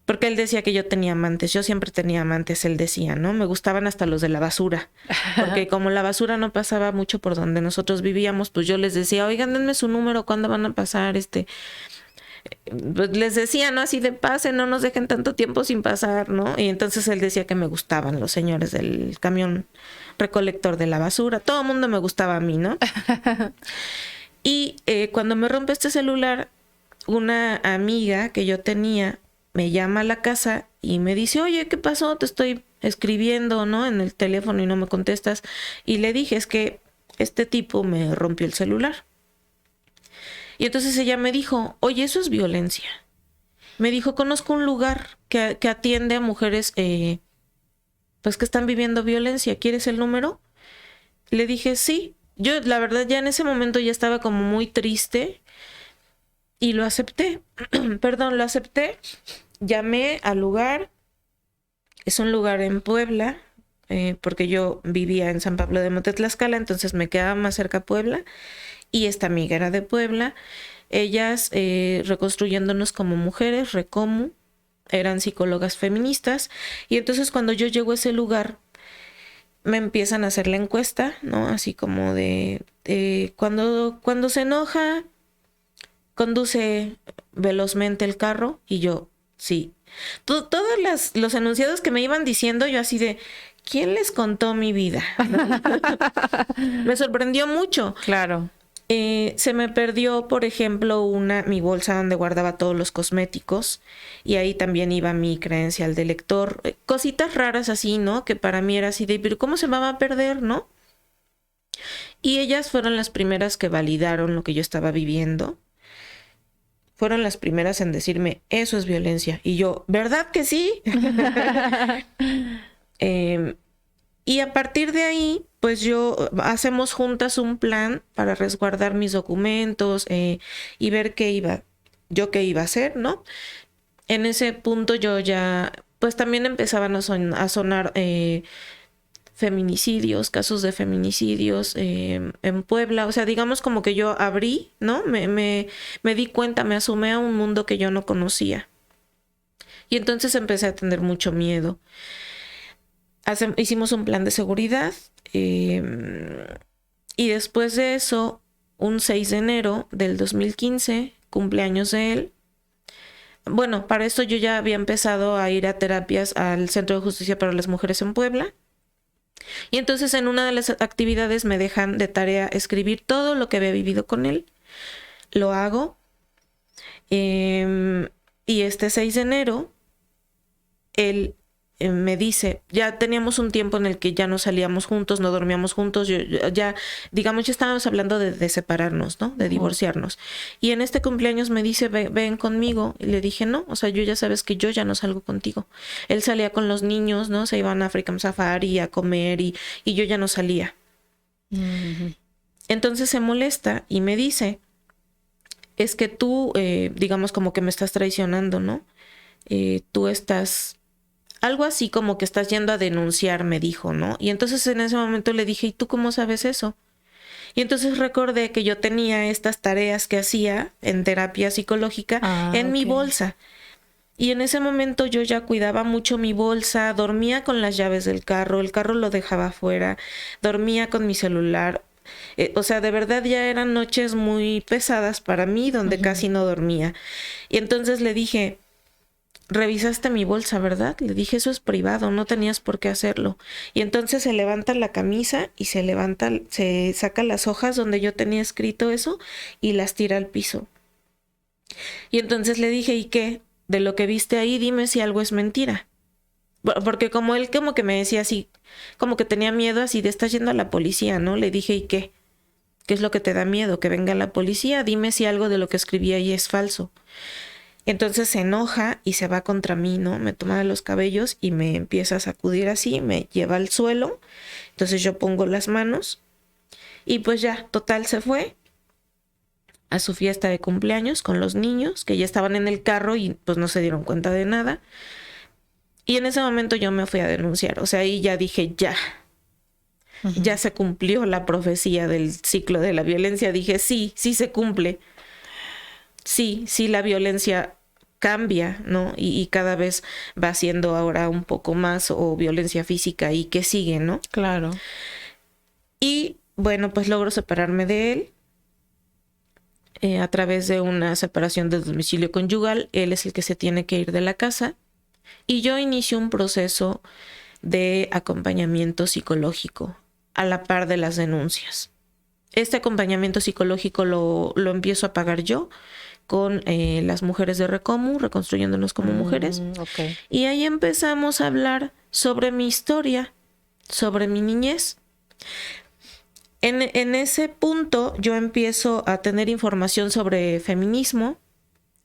Porque él decía que yo tenía amantes. Yo siempre tenía amantes, él decía, ¿no? Me gustaban hasta los de la basura. Porque como la basura no pasaba mucho por donde nosotros vivíamos, pues yo les decía, oigan, denme su número, ¿cuándo van a pasar? Pues les decía, ¿no? Así de pasen, no nos dejen tanto tiempo sin pasar, ¿no? Y entonces él decía que me gustaban los señores del camión recolector de la basura. Todo el mundo me gustaba a mí, ¿no? Y cuando me rompe este celular, una amiga que yo tenía me llama a la casa y me dice, oye, ¿qué pasó? Te estoy escribiendo, ¿no? En el teléfono y no me contestas. Y le dije, es que este tipo me rompió el celular. Y entonces ella me dijo, oye, eso es violencia. Me dijo, conozco un lugar que atiende a mujeres pues que están viviendo violencia. ¿Quieres el número? Le dije, sí. Yo, la verdad, ya en ese momento ya estaba como muy triste y lo acepté. Perdón, lo acepté. Llamé al lugar, es un lugar en Puebla, porque yo vivía en San Pablo de Monte Tlaxcala, entonces me quedaba más cerca Puebla, y esta amiga era de Puebla. Ellas, reconstruyéndonos como mujeres, Recomu, eran psicólogas feministas, y entonces cuando yo llego a ese lugar, me empiezan a hacer la encuesta, ¿no? Así como de cuando se enoja, conduce velozmente el carro, y yo... Sí. Todos los enunciados que me iban diciendo, yo así de, ¿quién les contó mi vida? Me sorprendió mucho. Claro. Se me perdió, por ejemplo, mi bolsa donde guardaba todos los cosméticos, y ahí también iba mi credencial de lector. Cositas raras así, ¿no? Que para mí era así de, pero ¿cómo se me va a perder, no? Y ellas fueron las primeras que validaron lo que yo estaba viviendo. Fueron las primeras en decirme, eso es violencia. Y yo, ¿verdad que sí? Y a partir de ahí, pues hacemos juntas un plan para resguardar mis documentos y ver qué iba a hacer, ¿no? En ese punto yo ya, pues también empezaban a sonar feminicidios, casos de feminicidios en Puebla. O sea, digamos como que yo abrí, ¿no? Me di cuenta, me asomé a un mundo que yo no conocía. Y entonces empecé a tener mucho miedo. Hicimos un plan de seguridad y después de eso, un 6 de enero del 2015, cumpleaños de él. Bueno, para esto yo ya había empezado a ir a terapias al Centro de Justicia para las Mujeres en Puebla. Y entonces en una de las actividades me dejan de tarea escribir todo lo que había vivido con él. Lo hago. Y este 6 de enero, él me dice, ya teníamos un tiempo en el que ya no salíamos juntos, no dormíamos juntos, ya estábamos hablando de separarnos, ¿no? De divorciarnos. Y en este cumpleaños me dice, ven conmigo. Y le dije, no, o sea, yo ya sabes que yo ya no salgo contigo. Él salía con los niños, ¿no? Se iban a African Safari a comer y yo ya no salía. Uh-huh. Entonces se molesta y me dice, es que tú, digamos como que me estás traicionando, ¿no? Tú estás... Algo así como que estás yendo a denunciar, me dijo, ¿no? Y entonces en ese momento le dije, ¿y tú cómo sabes eso? Y entonces recordé que yo tenía estas tareas que hacía en terapia psicológica en mi bolsa. Y en ese momento yo ya cuidaba mucho mi bolsa, dormía con las llaves del carro, el carro lo dejaba afuera, dormía con mi celular. O sea, de verdad ya eran noches muy pesadas para mí, donde casi no dormía. Y entonces le dije, revisaste mi bolsa, ¿verdad? Le dije, eso es privado, no tenías por qué hacerlo. Y entonces se levanta la camisa y se saca las hojas donde yo tenía escrito eso y las tira al piso. Y entonces le dije, ¿y qué? De lo que viste ahí, dime si algo es mentira. Porque como él como que me decía así, como que tenía miedo así de estar yendo a la policía, ¿no? Le dije, ¿y qué? ¿Qué es lo que te da miedo? Que venga la policía, dime si algo de lo que escribí ahí es falso. Entonces se enoja y se va contra mí, ¿no? Me toma de los cabellos y me empieza a sacudir así, me lleva al suelo. Entonces yo pongo las manos y pues ya, total, se fue a su fiesta de cumpleaños con los niños que ya estaban en el carro y pues no se dieron cuenta de nada. Y en ese momento yo me fui a denunciar, o sea, ahí ya dije, ya se cumplió la profecía del ciclo de la violencia. Dije, sí se cumple. Sí, la violencia cambia, ¿no? Y cada vez va siendo ahora un poco más o violencia física y que sigue, ¿no? Claro. Y bueno, pues logro separarme de él. A través de una separación de domicilio conyugal, él es el que se tiene que ir de la casa y yo inicio un proceso de acompañamiento psicológico a la par de las denuncias. Este acompañamiento psicológico lo empiezo a pagar yo con las mujeres de Recomu, Reconstruyéndonos como Mujeres. Okay. Y ahí empezamos a hablar sobre mi historia, sobre mi niñez. En ese punto yo empiezo a tener información sobre feminismo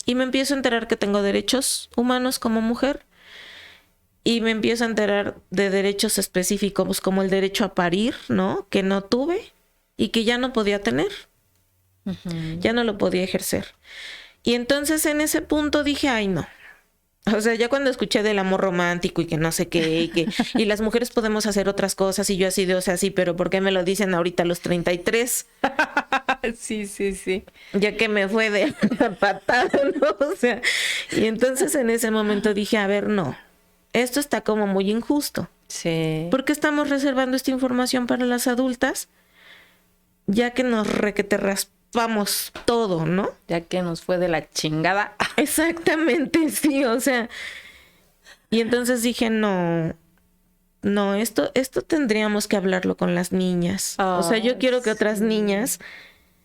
y me empiezo a enterar que tengo derechos humanos como mujer y me empiezo a enterar de derechos específicos como el derecho a parir, ¿no? Que no tuve y que ya no podía tener, ya no lo podía ejercer. Y entonces en ese punto dije, ay no. O sea, ya cuando escuché del amor romántico y que no sé qué, y las mujeres podemos hacer otras cosas, y yo así de, o sea, sí, pero ¿por qué me lo dicen ahorita a los 33? Sí. Ya que me fue de patada, ¿no? O sea, y entonces en ese momento dije, a ver, no, esto está como muy injusto. Sí. ¿Por qué estamos reservando esta información para las adultas? Ya que nos raspamos todo, ¿no? Ya que nos fue de la chingada. Exactamente, sí, o sea. Y entonces dije, no, esto tendríamos que hablarlo con las niñas. O sea, yo quiero que otras niñas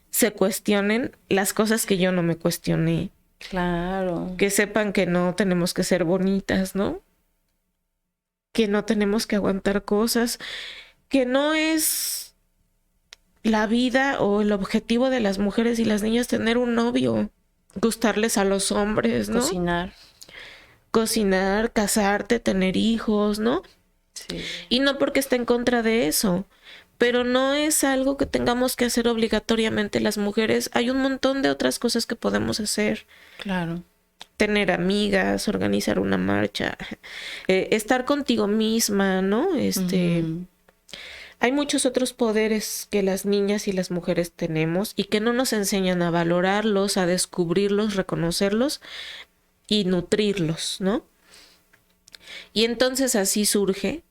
se cuestionen las cosas que yo no me cuestioné. Claro. Que sepan que no tenemos que ser bonitas, ¿no? Que no tenemos que aguantar cosas. Que no es la vida o el objetivo de las mujeres y las niñas tener un novio, gustarles a los hombres, ¿no? Cocinar, casarte, tener hijos, ¿no? Sí. Y no porque esté en contra de eso, pero no es algo que tengamos que hacer obligatoriamente las mujeres. Hay un montón de otras cosas que podemos hacer. Claro. Tener amigas, organizar una marcha, estar contigo misma, ¿no? Hay muchos otros poderes que las niñas y las mujeres tenemos y que no nos enseñan a valorarlos, a descubrirlos, reconocerlos y nutrirlos, ¿no? Y entonces así surge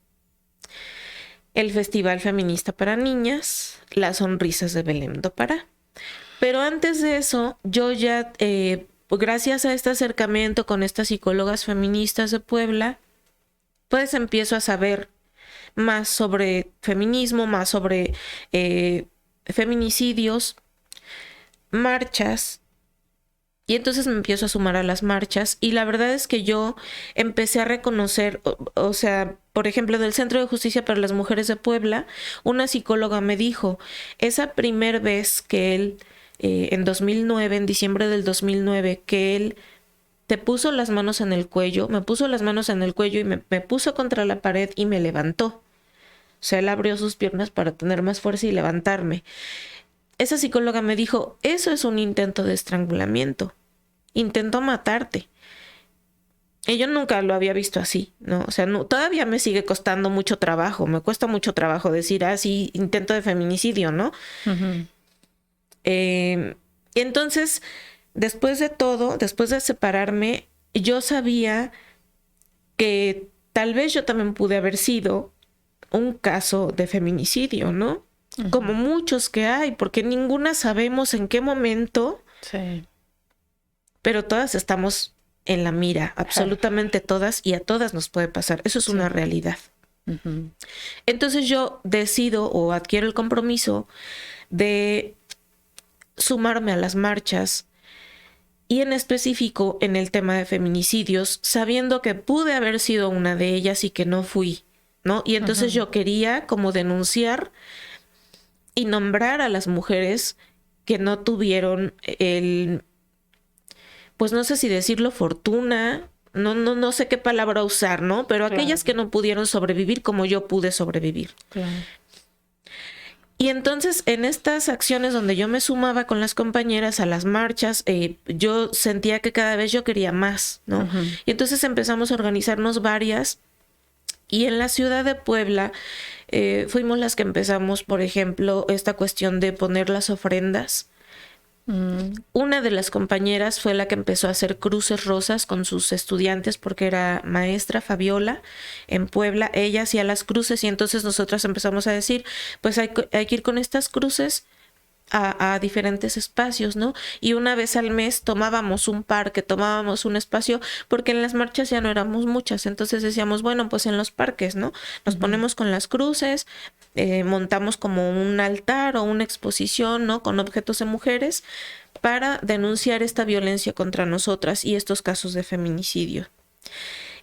el Festival Feminista para Niñas, Las Sonrisas de Belém do Pará. Pero antes de eso, yo ya, gracias a este acercamiento con estas psicólogas feministas de Puebla, pues empiezo a saber más sobre feminismo, más sobre feminicidios, marchas. Y entonces me empiezo a sumar a las marchas y la verdad es que yo empecé a reconocer, o sea, por ejemplo, del Centro de Justicia para las Mujeres de Puebla, una psicóloga me dijo, esa primer vez que él, en 2009, en diciembre del 2009, que él te puso las manos en el cuello, me puso las manos en el cuello y me puso contra la pared y me levantó. O sea, él abrió sus piernas para tener más fuerza y levantarme. Esa psicóloga me dijo, eso es un intento de estrangulamiento. Intentó matarte. Y yo nunca lo había visto así, ¿no? O sea, no, todavía me sigue costando mucho trabajo. Me cuesta mucho trabajo decir, sí, intento de feminicidio, ¿no? Uh-huh. Entonces, después de todo, después de separarme, yo sabía que tal vez yo también pude haber sido un caso de feminicidio, ¿no? Uh-huh. Como muchos que hay, porque ninguna sabemos en qué momento, sí, pero todas estamos en la mira, absolutamente todas, y a todas nos puede pasar. Eso es una realidad. Uh-huh. Entonces yo decido o adquiero el compromiso de sumarme a las marchas, y en específico en el tema de feminicidios, sabiendo que pude haber sido una de ellas y que no fui, ¿no? Y entonces yo quería como denunciar y nombrar a las mujeres que no tuvieron pues no sé si decirlo, fortuna, no sé qué palabra usar, ¿no? Pero claro, aquellas que no pudieron sobrevivir como yo pude sobrevivir. Claro. Y entonces en estas acciones donde yo me sumaba con las compañeras a las marchas, yo sentía que cada vez yo quería más, ¿no? Uh-huh. Y entonces empezamos a organizarnos varias, y en la ciudad de Puebla fuimos las que empezamos, por ejemplo, esta cuestión de poner las ofrendas. Una de las compañeras fue la que empezó a hacer cruces rosas con sus estudiantes, porque era maestra, Fabiola, en Puebla. Ella hacía las cruces, y entonces nosotras empezamos a decir, pues hay que ir con estas cruces a diferentes espacios, ¿no? Y una vez al mes tomábamos un parque, tomábamos un espacio, porque en las marchas ya no éramos muchas, entonces decíamos, bueno, pues en los parques, ¿no? Nos ponemos con las cruces, montamos como un altar o una exposición, ¿no? Con objetos de mujeres para denunciar esta violencia contra nosotras y estos casos de feminicidio.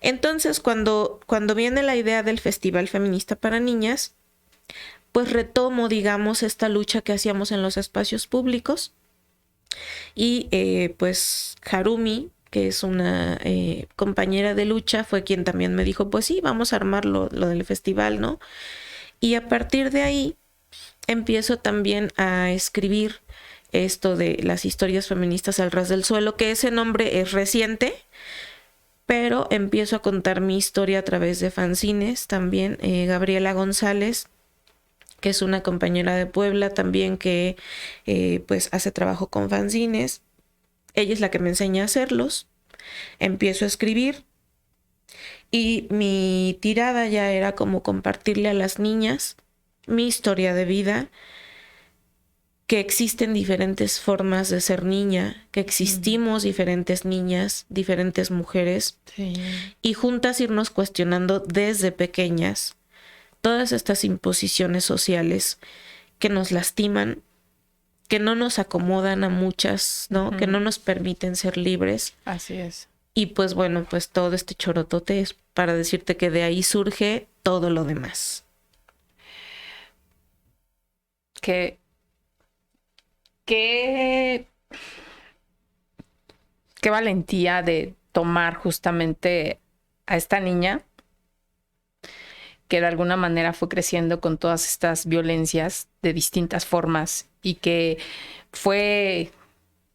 Entonces, cuando viene la idea del Festival Feminista para Niñas, pues retomo, digamos, esta lucha que hacíamos en los espacios públicos, y pues Harumi, que es una compañera de lucha, fue quien también me dijo, pues sí, vamos a armar lo del festival, ¿no? Y a partir de ahí empiezo también a escribir esto de las historias feministas al ras del suelo, que ese nombre es reciente, pero empiezo a contar mi historia a través de fanzines también. Gabriela González, que es una compañera de Puebla también que pues hace trabajo con fanzines. Ella es la que me enseña a hacerlos. Empiezo a escribir y mi tirada ya era como compartirle a las niñas mi historia de vida, que existen diferentes formas de ser niña, que existimos diferentes niñas, diferentes mujeres, sí, y juntas irnos cuestionando desde pequeñas todas estas imposiciones sociales que nos lastiman, que no nos acomodan a muchas, ¿no? Uh-huh. Que no nos permiten ser libres. Así es. Y pues bueno, pues todo este chorotote es para decirte que de ahí surge todo lo demás. Qué valentía de tomar justamente a esta niña que de alguna manera fue creciendo con todas estas violencias de distintas formas y que fue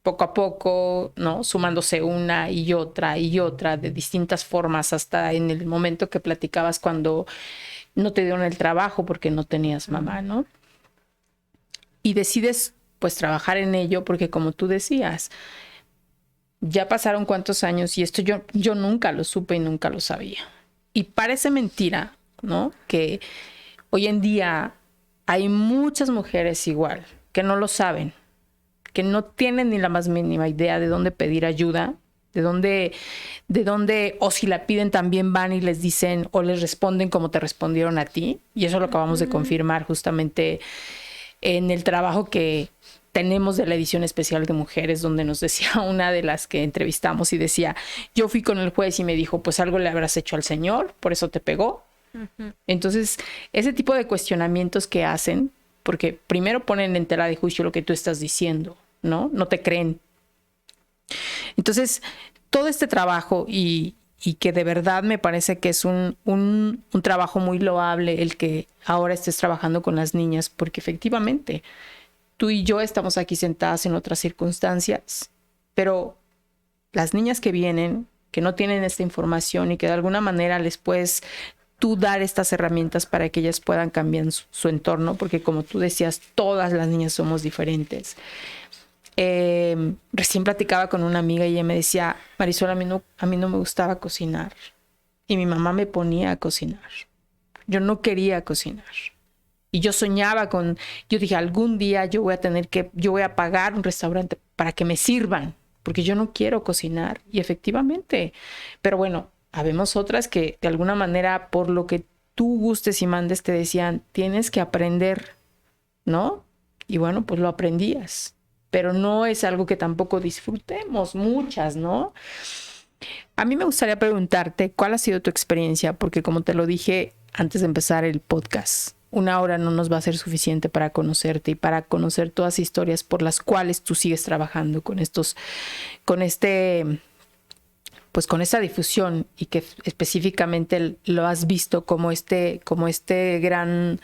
poco a poco, ¿no? Sumándose una y otra de distintas formas, hasta en el momento que platicabas cuando no te dieron el trabajo porque no tenías mamá, ¿no? Y decides pues trabajar en ello porque, como tú decías, ya pasaron cuántos años y esto yo nunca lo supe y nunca lo sabía. Y parece mentira, ¿no? Que hoy en día hay muchas mujeres igual que no lo saben, que no tienen ni la más mínima idea de dónde pedir ayuda, de dónde, o si la piden también van y les dicen o les responden como te respondieron a ti. Y eso lo acabamos de confirmar justamente en el trabajo que tenemos de la edición especial de mujeres, donde nos decía una de las que entrevistamos y decía, yo fui con el juez y me dijo, pues algo le habrás hecho al señor, por eso te pegó. Uh-huh. Entonces, ese tipo de cuestionamientos que hacen, porque primero ponen en tela de juicio lo que tú estás diciendo, ¿no? No te creen. Entonces, todo este trabajo y que de verdad me parece que es un trabajo muy loable el que ahora estés trabajando con las niñas, porque efectivamente tú y yo estamos aquí sentadas en otras circunstancias, pero las niñas que vienen, que no tienen esta información y que de alguna manera les puedes tú dar estas herramientas para que ellas puedan cambiar su entorno, porque como tú decías, todas las niñas somos diferentes. Recién platicaba con una amiga y ella me decía, Marisol, a mí no me gustaba cocinar. Y mi mamá me ponía a cocinar. Yo no quería cocinar. Y yo soñaba yo dije, algún día yo voy a pagar un restaurante para que me sirvan, porque yo no quiero cocinar. Y efectivamente, pero bueno, habemos otras que de alguna manera, por lo que tú gustes y mandes, te decían, tienes que aprender, ¿no? Y bueno, pues lo aprendías. Pero no es algo que tampoco disfrutemos muchas, ¿no? A mí me gustaría preguntarte, ¿cuál ha sido tu experiencia? Porque como te lo dije antes de empezar el podcast, 1 hora no nos va a ser suficiente para conocerte y para conocer todas las historias por las cuales tú sigues trabajando con con esta difusión, y que específicamente lo has visto como este gran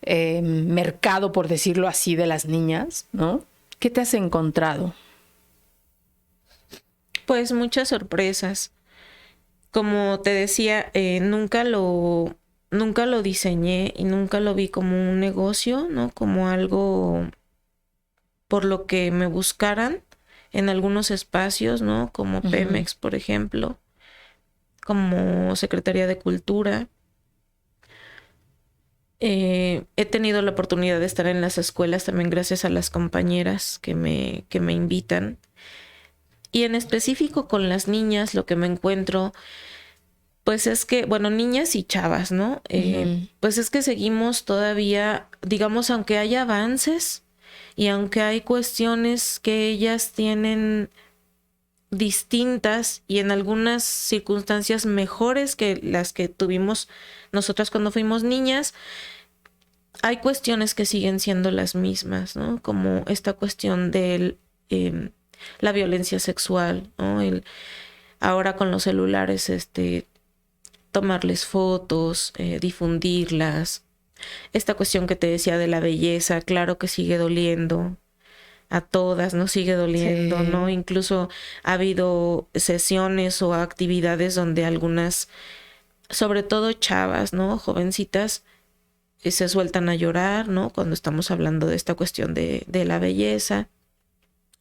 mercado, por decirlo así, de las niñas, ¿no? ¿Qué te has encontrado? Pues muchas sorpresas. Como te decía, nunca lo diseñé y nunca lo vi como un negocio, ¿no? Como algo por lo que me buscaran en algunos espacios, ¿no? Como Pemex, por ejemplo, como Secretaría de Cultura. He tenido la oportunidad de estar en las escuelas también gracias a las compañeras que me invitan. Y en específico con las niñas, lo que me encuentro, pues es que, bueno, niñas y chavas, ¿no? Pues es que seguimos todavía, digamos, aunque hay avances y aunque hay cuestiones que ellas tienen distintas y en algunas circunstancias mejores que las que tuvimos nosotras cuando fuimos niñas, hay cuestiones que siguen siendo las mismas, ¿no? Como esta cuestión de la violencia sexual, ¿no? Ahora con los celulares, tomarles fotos, difundirlas. Esta cuestión que te decía de la belleza, claro que sigue doliendo. A todas nos sigue doliendo, sí, ¿no? Incluso ha habido sesiones o actividades donde algunas, sobre todo chavas, ¿no? Jovencitas, se sueltan a llorar, ¿no? Cuando estamos hablando de esta cuestión de la belleza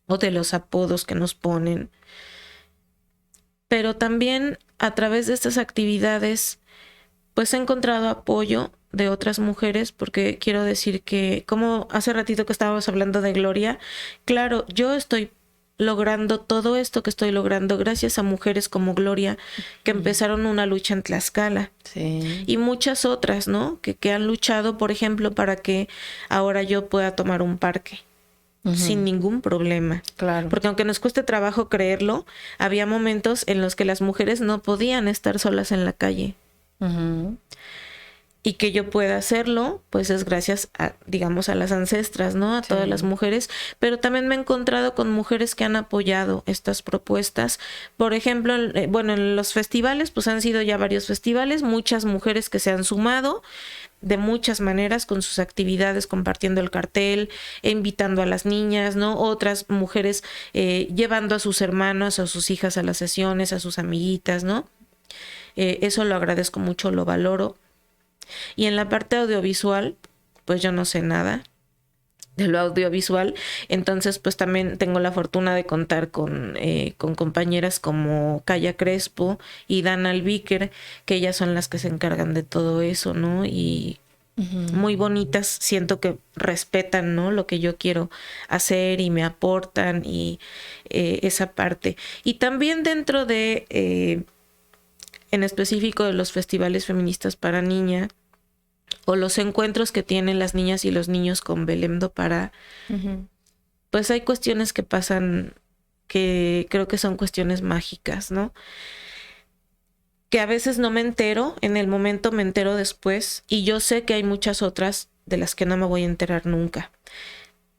o de los apodos que nos ponen. Pero también a través de estas actividades, pues he encontrado apoyo de otras mujeres, porque quiero decir que, como hace ratito que estábamos hablando de Gloria, claro, yo estoy logrando todo esto que estoy logrando gracias a mujeres como Gloria, que empezaron una lucha en Tlaxcala. Sí. Y muchas otras, ¿no? Que han luchado, por ejemplo, para que ahora yo pueda tomar un parque. Sin ningún problema. Claro. Porque aunque nos cueste trabajo creerlo, había momentos en los que las mujeres no podían estar solas en la calle. Y que yo pueda hacerlo, pues es gracias a, digamos, a las ancestras, ¿no? A todas las mujeres. Pero también me he encontrado con mujeres que han apoyado estas propuestas. Por ejemplo, en los festivales, pues han sido ya varios festivales, muchas mujeres que se han sumado de muchas maneras con sus actividades, compartiendo el cartel, invitando a las niñas, ¿no? Otras mujeres llevando a sus hermanos, a sus hijas a las sesiones, a sus amiguitas, ¿no? Eso lo agradezco mucho, lo valoro. Y en la parte audiovisual, pues yo no sé nada de lo audiovisual, entonces pues también tengo la fortuna de contar con compañeras como Kaya Crespo y Dana Albiker, que ellas son las que se encargan de todo eso, ¿no? Y muy bonitas, siento que respetan, ¿no? Lo que yo quiero hacer y me aportan y esa parte. Y también dentro de, en específico de los festivales feministas para niña, o los encuentros que tienen las niñas y los niños con Belém do Pará, pues hay cuestiones que pasan que creo que son cuestiones mágicas, ¿no? Que a veces no me entero, en el momento me entero después, y yo sé que hay muchas otras de las que no me voy a enterar nunca.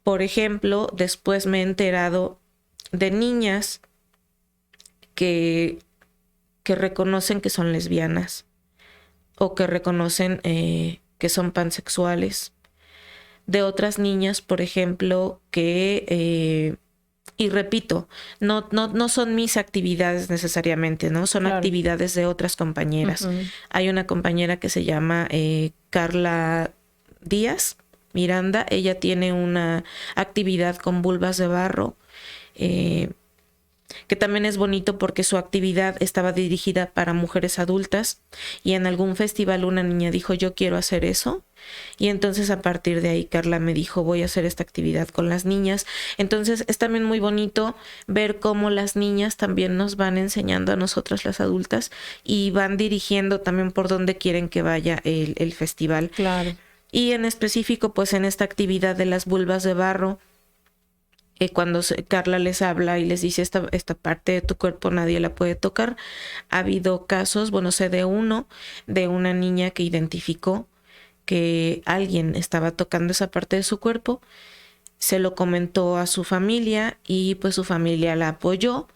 Por ejemplo, después me he enterado de niñas que reconocen que son lesbianas o que reconocen que son pansexuales, de otras niñas, por ejemplo, que, y repito, no son mis actividades necesariamente, ¿no? Son actividades de otras compañeras. Hay una compañera que se llama Carla Díaz, Miranda. Ella tiene una actividad con vulvas de barro, que también es bonito porque su actividad estaba dirigida para mujeres adultas y en algún festival una niña dijo yo quiero hacer eso y entonces a partir de ahí Carla me dijo voy a hacer esta actividad con las niñas. Entonces es también muy bonito ver cómo las niñas también nos van enseñando a nosotras las adultas y van dirigiendo también por dónde quieren que vaya el festival. Claro. Y en específico pues en esta actividad de las vulvas de barro, cuando Carla les habla y les dice esta parte de tu cuerpo nadie la puede tocar, ha habido casos, bueno, sé de uno, de una niña que identificó que alguien estaba tocando esa parte de su cuerpo, se lo comentó a su familia y pues su familia la apoyó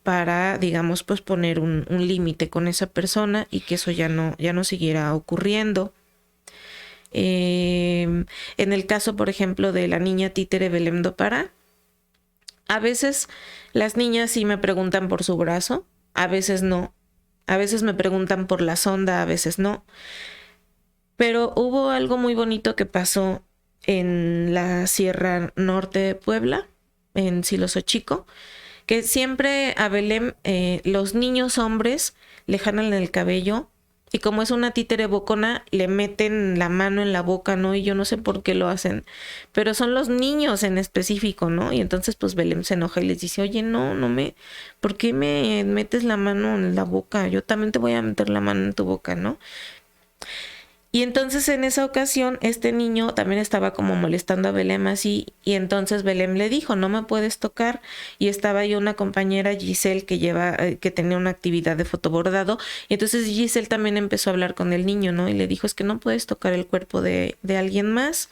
para, digamos, pues poner un límite con esa persona y que eso ya no siguiera ocurriendo. En el caso, por ejemplo, de la niña títere Belém do Pará, a veces las niñas sí me preguntan por su brazo, a veces no. A veces me preguntan por la sonda, a veces no. Pero hubo algo muy bonito que pasó en la Sierra Norte de Puebla, en Silosochico, que siempre a Belém los niños hombres le jalan el cabello y como es una títere bocona, le meten la mano en la boca, ¿no? Y yo no sé por qué lo hacen, pero son los niños en específico, ¿no? Y entonces pues Belém se enoja y les dice, oye, ¿por qué me metes la mano en la boca? Yo también te voy a meter la mano en tu boca, ¿no? Y entonces en esa ocasión este niño también estaba como molestando a Belém así y entonces Belém le dijo no me puedes tocar y estaba ahí una compañera Giselle que tenía una actividad de fotobordado y entonces Giselle también empezó a hablar con el niño, ¿no? Y le dijo es que no puedes tocar el cuerpo de alguien más.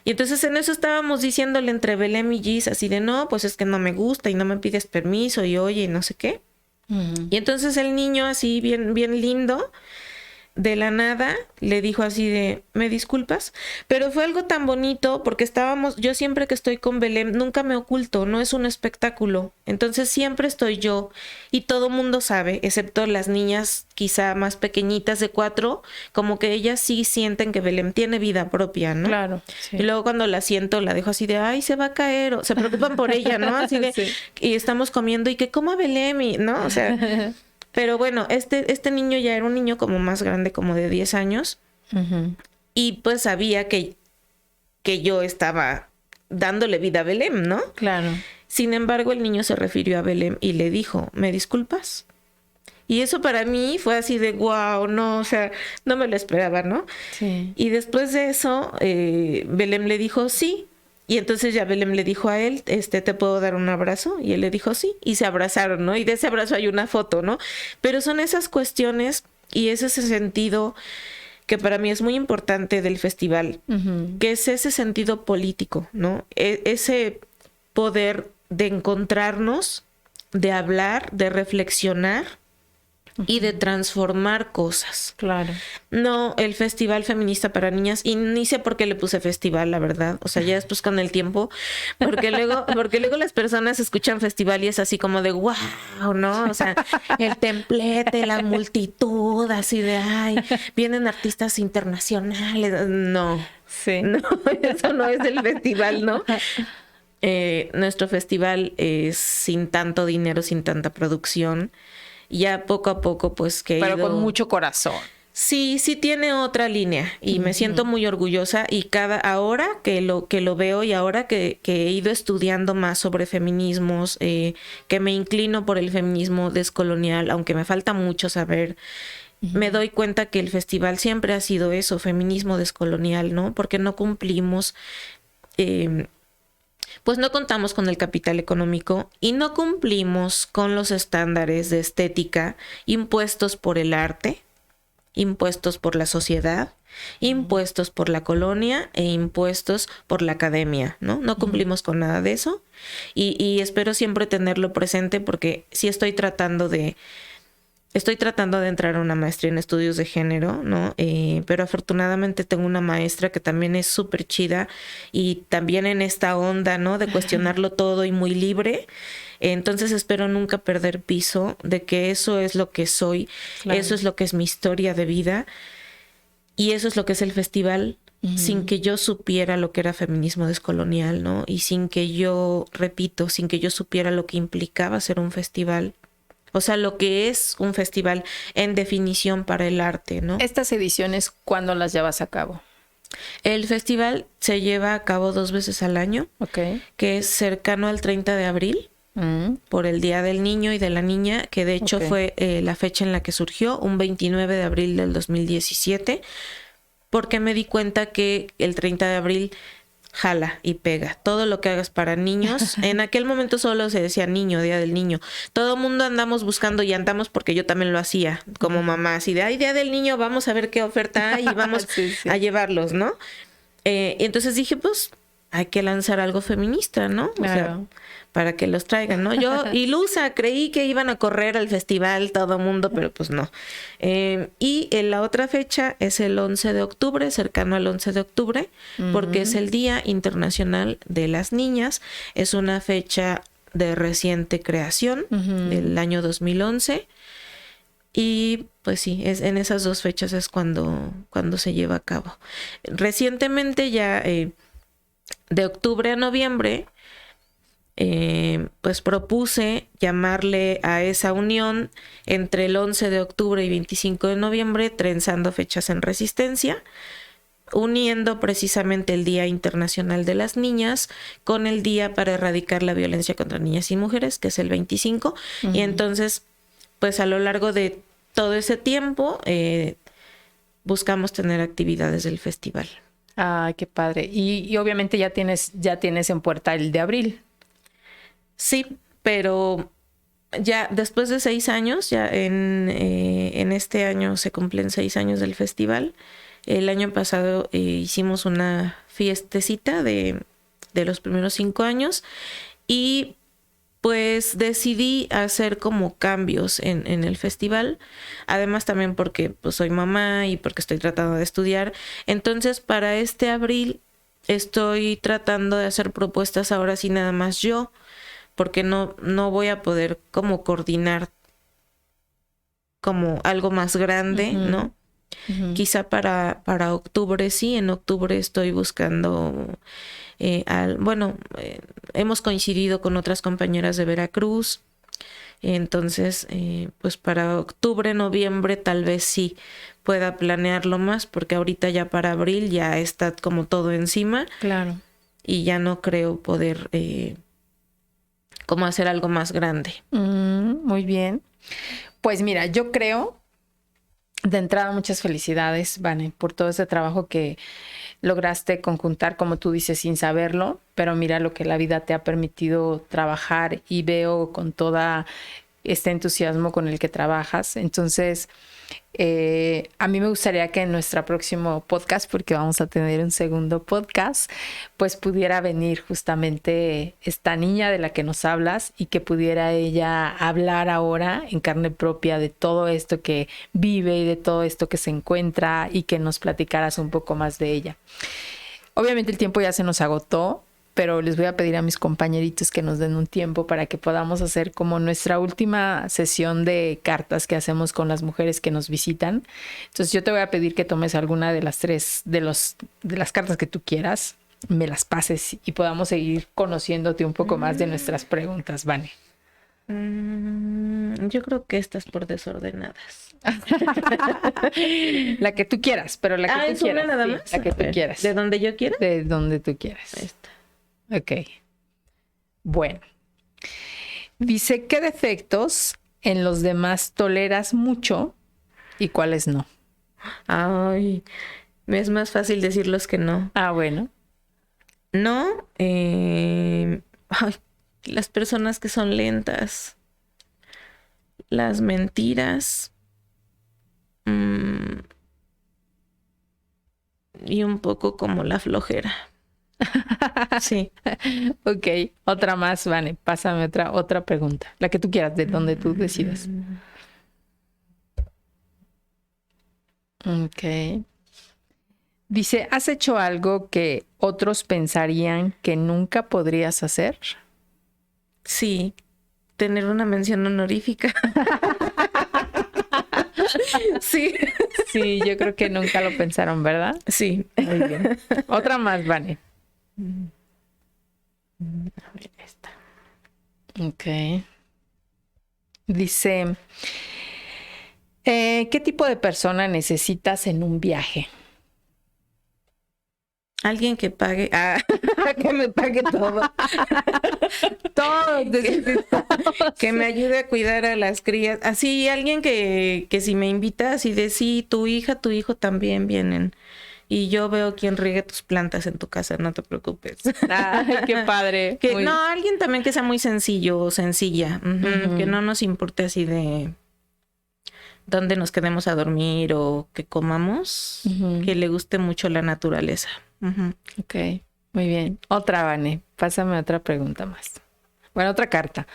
Y entonces en eso estábamos diciéndole entre Belém y Gis así de no, pues es que no me gusta y no me pides permiso y oye y no sé qué. Y entonces el niño así bien, bien lindo de la nada le dijo así de, ¿me disculpas? Pero fue algo tan bonito porque yo siempre que estoy con Belém, nunca me oculto, no es un espectáculo. Entonces siempre estoy yo y todo mundo sabe, excepto las niñas quizá más pequeñitas de 4, como que ellas sí sienten que Belém tiene vida propia, ¿no? Claro. Sí. Y luego cuando la siento, la dejo así de, ay, se va a caer, o se preocupan por ella, ¿no? Así de, sí. Y estamos comiendo y que coma Belém, ¿no? O sea... Pero bueno, este niño ya era un niño como más grande, como de 10 años. Uh-huh. Y pues sabía que yo estaba dándole vida a Belém, ¿no? Claro. Sin embargo, el niño se refirió a Belém y le dijo, ¿me disculpas? Y eso para mí fue así de wow, no, o sea, no me lo esperaba, ¿no? Sí. Y después de eso, Belém le dijo sí. Y entonces ya Belém le dijo a él, ¿te puedo dar un abrazo? Y él le dijo sí, y se abrazaron, ¿no? Y de ese abrazo hay una foto, ¿no? Pero son esas cuestiones y es ese sentido que para mí es muy importante del festival, uh-huh. que es ese sentido político, ¿no? Ese poder de encontrarnos, de hablar, de reflexionar, y de transformar cosas. Claro. No, el Festival Feminista para Niñas, y ni sé por qué le puse festival, la verdad. O sea, ya después con el tiempo, porque luego las personas escuchan festival y es así como de wow, ¿no? O sea, el templete, la multitud, así de ay, vienen artistas internacionales. No, sí. No, eso no es el festival, ¿no? Nuestro festival es sin tanto dinero, sin tanta producción. Ya poco a poco, pues que pero con mucho corazón. Sí tiene otra línea y uh-huh. me siento muy orgullosa y ahora que lo veo y ahora que he ido estudiando más sobre feminismos, que me inclino por el feminismo descolonial, aunque me falta mucho saber, uh-huh. me doy cuenta que el festival siempre ha sido eso, feminismo descolonial, ¿no? Porque no cumplimos... pues no contamos con el capital económico y no cumplimos con los estándares de estética impuestos por el arte, impuestos por la sociedad, impuestos por la colonia e impuestos por la academia, ¿no? No cumplimos con nada de eso y espero siempre tenerlo presente porque sí estoy tratando de entrar a una maestría en estudios de género, ¿no? Pero afortunadamente tengo una maestra que también es súper chida y también en esta onda, ¿no? De cuestionarlo todo y muy libre. Entonces espero nunca perder piso de que eso es lo que soy, claro. Eso es lo que es mi historia de vida y eso es lo que es el festival sin que yo supiera lo que era feminismo descolonial, ¿no? Y sin que yo, repito, sin que yo supiera lo que implicaba ser un festival. O sea, lo que es un festival en definición para el arte, ¿no? ¿Estas ediciones cuándo las llevas a cabo? El festival se lleva a cabo 2 veces al año, que es cercano al 30 de abril, por el Día del Niño y de la Niña, que de hecho fue la fecha en la que surgió, un 29 de abril del 2017, porque me di cuenta que el 30 de abril jala y pega. Todo lo que hagas para niños, en aquel momento solo se decía niño, Día del Niño. Todo mundo andamos buscando y andamos, porque yo también lo hacía como mamá, así de, ay, Día del Niño, vamos a ver qué oferta hay y vamos a llevarlos, ¿no? Y entonces dije, pues, hay que lanzar algo feminista, ¿no? Claro. O sea, para que los traigan, ¿no? Yo, ilusa, creí que iban a correr al festival todo mundo, pero pues no. Y la otra fecha es el 11 de octubre, cercano al 11 de octubre, porque es el Día Internacional de las Niñas. Es una fecha de reciente creación, del año 2011. Y pues sí, en esas 2 fechas es cuando se lleva a cabo. Recientemente ya, de octubre a noviembre, pues propuse llamarle a esa unión entre el 11 de octubre y 25 de noviembre, trenzando fechas en resistencia, uniendo precisamente el Día Internacional de las Niñas con el Día para Erradicar la Violencia contra Niñas y Mujeres, que es el 25. Y entonces, pues a lo largo de todo ese tiempo, buscamos tener actividades del festival. Ah, qué padre. Y obviamente ya tienes en puerta el de abril. Sí, pero ya después de 6 años, ya en este año se cumplen 6 años del festival. El año pasado hicimos una fiestecita de los primeros 5 años y pues decidí hacer como cambios en el festival. Además también porque pues soy mamá y porque estoy tratando de estudiar. Entonces para este abril estoy tratando de hacer propuestas ahora sí nada más yo, porque no voy a poder como coordinar como algo más grande, ¿no? Quizá para octubre sí, en octubre estoy buscando, hemos coincidido con otras compañeras de Veracruz, entonces pues para octubre, noviembre tal vez sí pueda planearlo más, porque ahorita ya para abril ya está como todo encima. Claro. Y ya no creo poder como hacer algo más grande. Muy bien. Pues mira, yo creo, de entrada, muchas felicidades, Vane, por todo ese trabajo que lograste conjuntar, como tú dices, sin saberlo, pero mira lo que la vida te ha permitido trabajar y veo con toda este entusiasmo con el que trabajas. Entonces, a mí me gustaría que en nuestro próximo podcast, porque vamos a tener un segundo podcast, pues pudiera venir justamente esta niña de la que nos hablas y que pudiera ella hablar ahora en carne propia de todo esto que vive y de todo esto que se encuentra y que nos platicaras un poco más de ella. Obviamente el tiempo ya se nos agotó, pero les voy a pedir a mis compañeritos que nos den un tiempo para que podamos hacer como nuestra última sesión de cartas que hacemos con las mujeres que nos visitan. Entonces yo te voy a pedir que tomes alguna de las 3 de las cartas que tú quieras, me las pases y podamos seguir conociéndote un poco más de nuestras preguntas, Vane. Yo creo que estas por desordenadas. La que tú quieras, pero la que tú quieras. Una nada más. Sí, la que tú quieras. ¿De donde yo quiera? De donde tú quieras. Esta. Ok. Bueno. Dice, ¿qué defectos en los demás toleras mucho y cuáles no? Ay, me es más fácil decirlos que no. Ah, bueno. No, las personas que son lentas, las mentiras, y un poco como la flojera. Sí. Ok, otra más, Vane. Pásame otra pregunta. La que tú quieras, de donde tú decidas. Ok. Dice, ¿has hecho algo que otros pensarían que nunca podrías hacer? Sí, tener una mención honorífica. Sí. Sí, yo creo que nunca lo pensaron, ¿verdad? Sí. Muy bien. Otra más, Vane. A ver, esta. Ok. Dice, ¿qué tipo de persona necesitas en un viaje? Alguien que pague, que me pague todo. Todos necesitamos. Que me ayude a cuidar a las crías. Así, alguien que si me invita, así de sí, tu hija, tu hijo también vienen. Y yo veo quién riegue tus plantas en tu casa, no te preocupes. Ay, qué padre. Que, Muy- no, alguien también que sea muy sencillo o sencilla. Que no nos importe así de dónde nos quedemos a dormir o que comamos. Que le guste mucho la naturaleza. Ok, muy bien. Otra, Vane. Pásame otra pregunta más. Bueno, otra carta.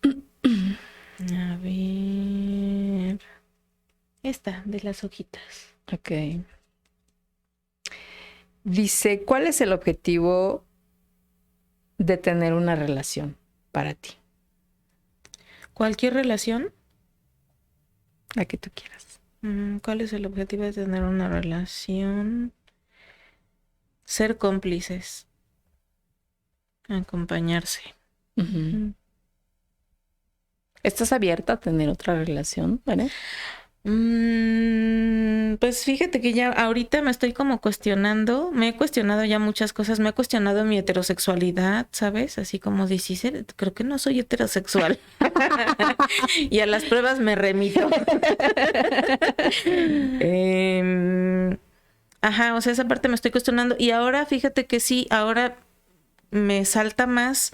A ver. Esta, de las hojitas. Ok. Dice, ¿cuál es el objetivo de tener una relación para ti? Cualquier relación. La que tú quieras. ¿Cuál es el objetivo de tener una relación? Ser cómplices. Acompañarse. ¿Estás abierta a tener otra relación, Vane? Pues fíjate que ya ahorita me estoy como cuestionando, me he cuestionado ya muchas cosas, me he cuestionado mi heterosexualidad, ¿sabes? Así como dices, creo que no soy heterosexual. Y a las pruebas me remito. Ajá, o sea, esa parte me estoy cuestionando. Y ahora fíjate que sí, ahora me salta más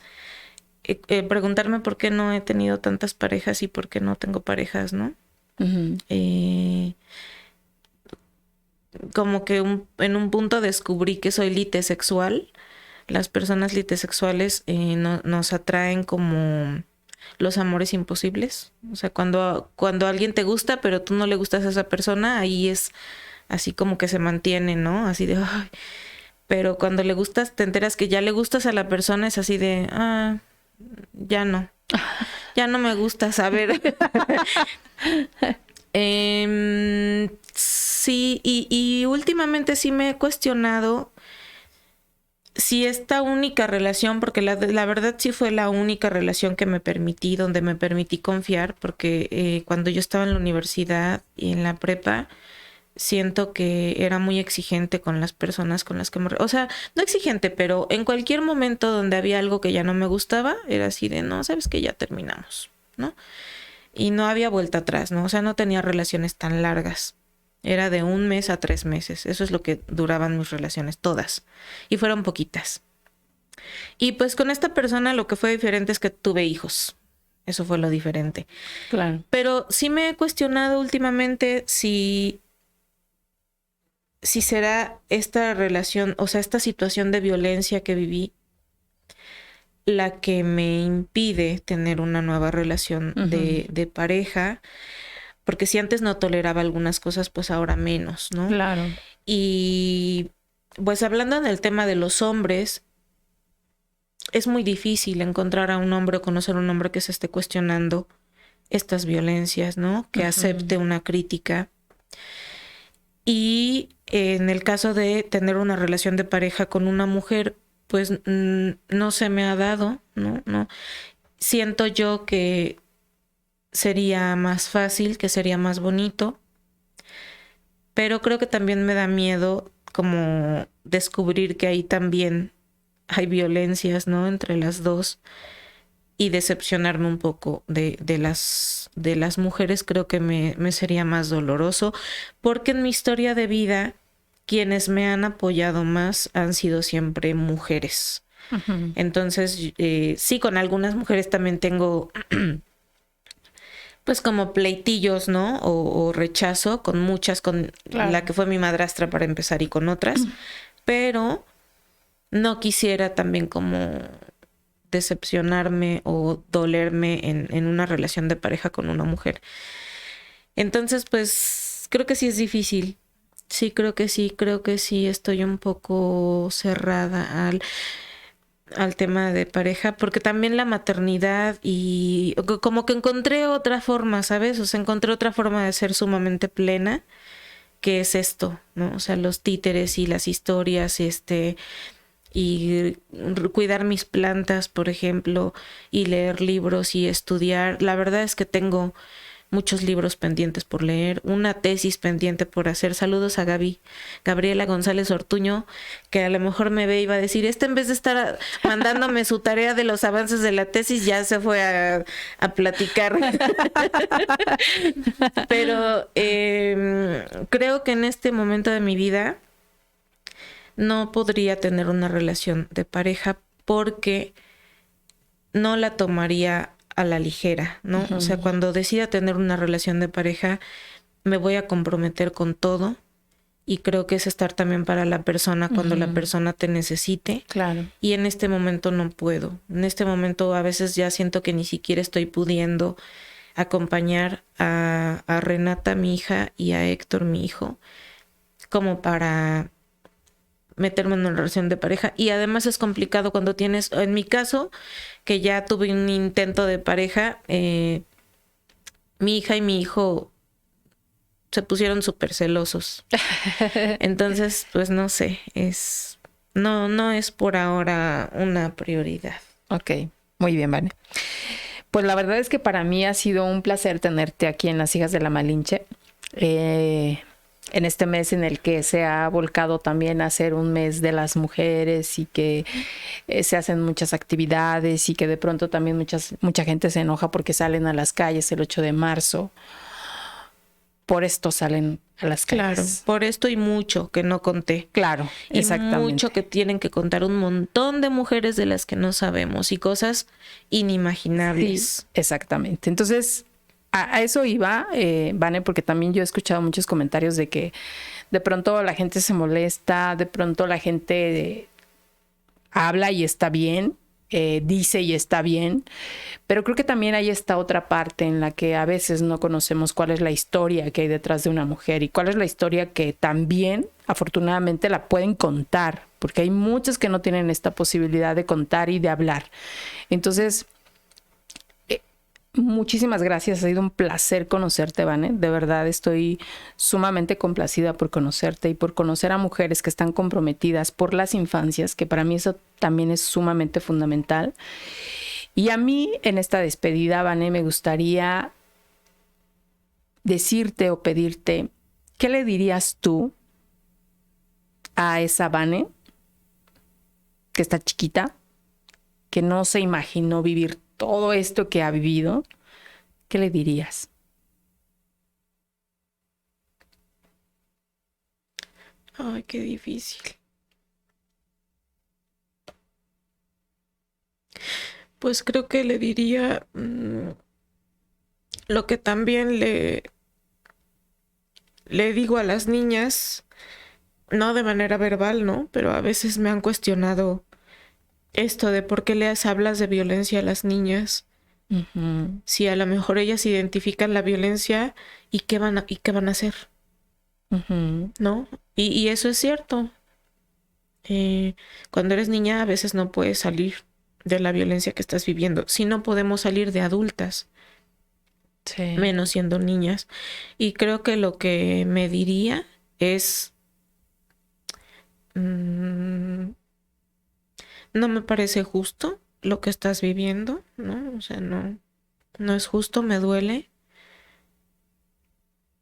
preguntarme por qué no he tenido tantas parejas y por qué no tengo parejas, ¿no? Como que en un punto descubrí que soy litesexual. Las personas litesexuales nos atraen como los amores imposibles. O sea, cuando alguien te gusta, pero tú no le gustas a esa persona, ahí es así como que se mantiene, ¿no? Así de, ay. Pero cuando le gustas, te enteras que ya le gustas a la persona, es así de, ya no. Ya no me gusta saber. Sí, y últimamente sí me he cuestionado si esta única relación, porque la verdad sí fue la única relación que me permití, donde me permití confiar, porque cuando yo estaba en la universidad y en la prepa, siento que era muy exigente con las personas con las que o sea, no exigente, pero en cualquier momento donde había algo que ya no me gustaba, era así de, no, sabes que ya terminamos, ¿no? Y no había vuelta atrás, ¿no? O sea, no tenía relaciones tan largas. Era de 1 mes a 3 meses. Eso es lo que duraban mis relaciones, todas. Y fueron poquitas. Y pues con esta persona lo que fue diferente es que tuve hijos. Eso fue lo diferente. Claro. Pero sí me he cuestionado últimamente si será esta relación, o sea, esta situación de violencia que viví, la que me impide tener una nueva relación de pareja, porque si antes no toleraba algunas cosas, pues ahora menos, ¿no? Claro. Y pues hablando del tema de los hombres, es muy difícil encontrar a un hombre o conocer a un hombre que se esté cuestionando estas violencias, ¿no? Que acepte una crítica. Y en el caso de tener una relación de pareja con una mujer, pues no se me ha dado, ¿no? No. Siento yo que sería más fácil, que sería más bonito, pero creo que también me da miedo como descubrir que ahí también hay violencias, ¿no? Entre las dos, y decepcionarme un poco de las mujeres. Creo que me sería más doloroso, porque en mi historia de vida quienes me han apoyado más han sido siempre mujeres. Entonces, sí, con algunas mujeres también tengo pues como pleitillos, ¿no? O rechazo, con muchas, con la que fue mi madrastra para empezar y con otras, pero no quisiera también como decepcionarme o dolerme en una relación de pareja con una mujer. Entonces, pues creo que sí es difícil. Sí, creo que sí estoy un poco cerrada al... al tema de pareja, porque también la maternidad y como que encontré otra forma, ¿sabes? O sea, encontré otra forma de ser sumamente plena, que es esto, ¿no? O sea, los títeres y las historias, y cuidar mis plantas, por ejemplo, y leer libros y estudiar. La verdad es que tengo muchos libros pendientes por leer, una tesis pendiente por hacer. Saludos a Gabriela González Ortuño, que a lo mejor me ve y va a decir, en vez de estar mandándome su tarea de los avances de la tesis, ya se fue a platicar. Pero creo que en este momento de mi vida no podría tener una relación de pareja porque no la tomaría a la ligera, ¿no? O sea, cuando decida tener una relación de pareja, me voy a comprometer con todo y creo que es estar también para la persona cuando la persona te necesite. Claro. Y en este momento no puedo. En este momento a veces ya siento que ni siquiera estoy pudiendo acompañar a Renata, mi hija, y a Héctor, mi hijo, como para meterme en una relación de pareja. Y además es complicado cuando tienes, en mi caso, que ya tuve un intento de pareja, mi hija y mi hijo se pusieron súper celosos. Entonces, pues no sé, no es por ahora una prioridad. Ok, muy bien, Vane. Pues la verdad es que para mí ha sido un placer tenerte aquí en Las Hijas de la Malinche. En este mes en el que se ha volcado también a ser un mes de las mujeres y que se hacen muchas actividades y que de pronto también mucha gente se enoja porque salen a las calles el 8 de marzo. Por esto salen a las calles. Claro, por esto y mucho que no conté. Claro, y exactamente. Mucho que tienen que contar un montón de mujeres de las que no sabemos y cosas inimaginables. Sí, exactamente. Entonces, a eso iba, Vane, porque también yo he escuchado muchos comentarios de que de pronto la gente se molesta, de pronto la gente habla y está bien, dice y está bien, pero creo que también hay esta otra parte en la que a veces no conocemos cuál es la historia que hay detrás de una mujer y cuál es la historia que también, afortunadamente, la pueden contar, porque hay muchas que no tienen esta posibilidad de contar y de hablar. Entonces, muchísimas gracias, ha sido un placer conocerte, Vane. De verdad estoy sumamente complacida por conocerte y por conocer a mujeres que están comprometidas por las infancias, que para mí eso también es sumamente fundamental. Y a mí en esta despedida, Vane, me gustaría decirte o pedirte, ¿qué le dirías tú a esa Vane que está chiquita, que no se imaginó vivir todo esto que ha vivido? ¿Qué le dirías? Ay, qué difícil. Pues creo que le diría lo que también le digo a las niñas, no de manera verbal, ¿no? Pero a veces me han cuestionado esto de por qué les hablas de violencia a las niñas. Si a lo mejor ellas identifican la violencia y qué van a hacer, ¿no? Y eso es cierto. Cuando eres niña a veces no puedes salir de la violencia que estás viviendo. Si no podemos salir de adultas, sí, menos siendo niñas. Y creo que lo que me diría es no me parece justo lo que estás viviendo, ¿no? O sea, no es justo, me duele,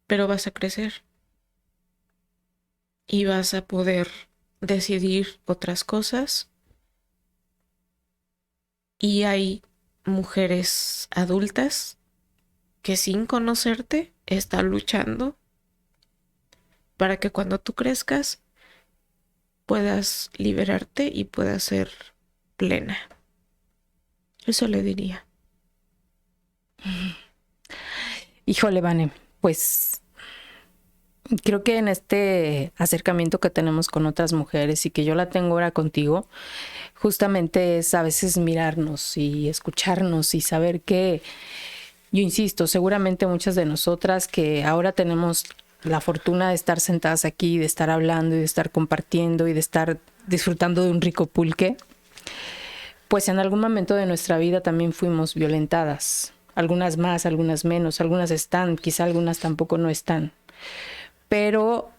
pero vas a crecer y vas a poder decidir otras cosas. Y hay mujeres adultas que sin conocerte están luchando para que cuando tú crezcas puedas liberarte y puedas ser plena. Eso le diría. Híjole, Vane, pues creo que en este acercamiento que tenemos con otras mujeres y que yo la tengo ahora contigo, justamente es a veces mirarnos y escucharnos y saber que, yo insisto, seguramente muchas de nosotras que ahora tenemos la fortuna de estar sentadas aquí, de estar hablando y de estar compartiendo y de estar disfrutando de un rico pulque, pues en algún momento de nuestra vida también fuimos violentadas. Algunas más, algunas menos, algunas están, quizá algunas tampoco no están. Pero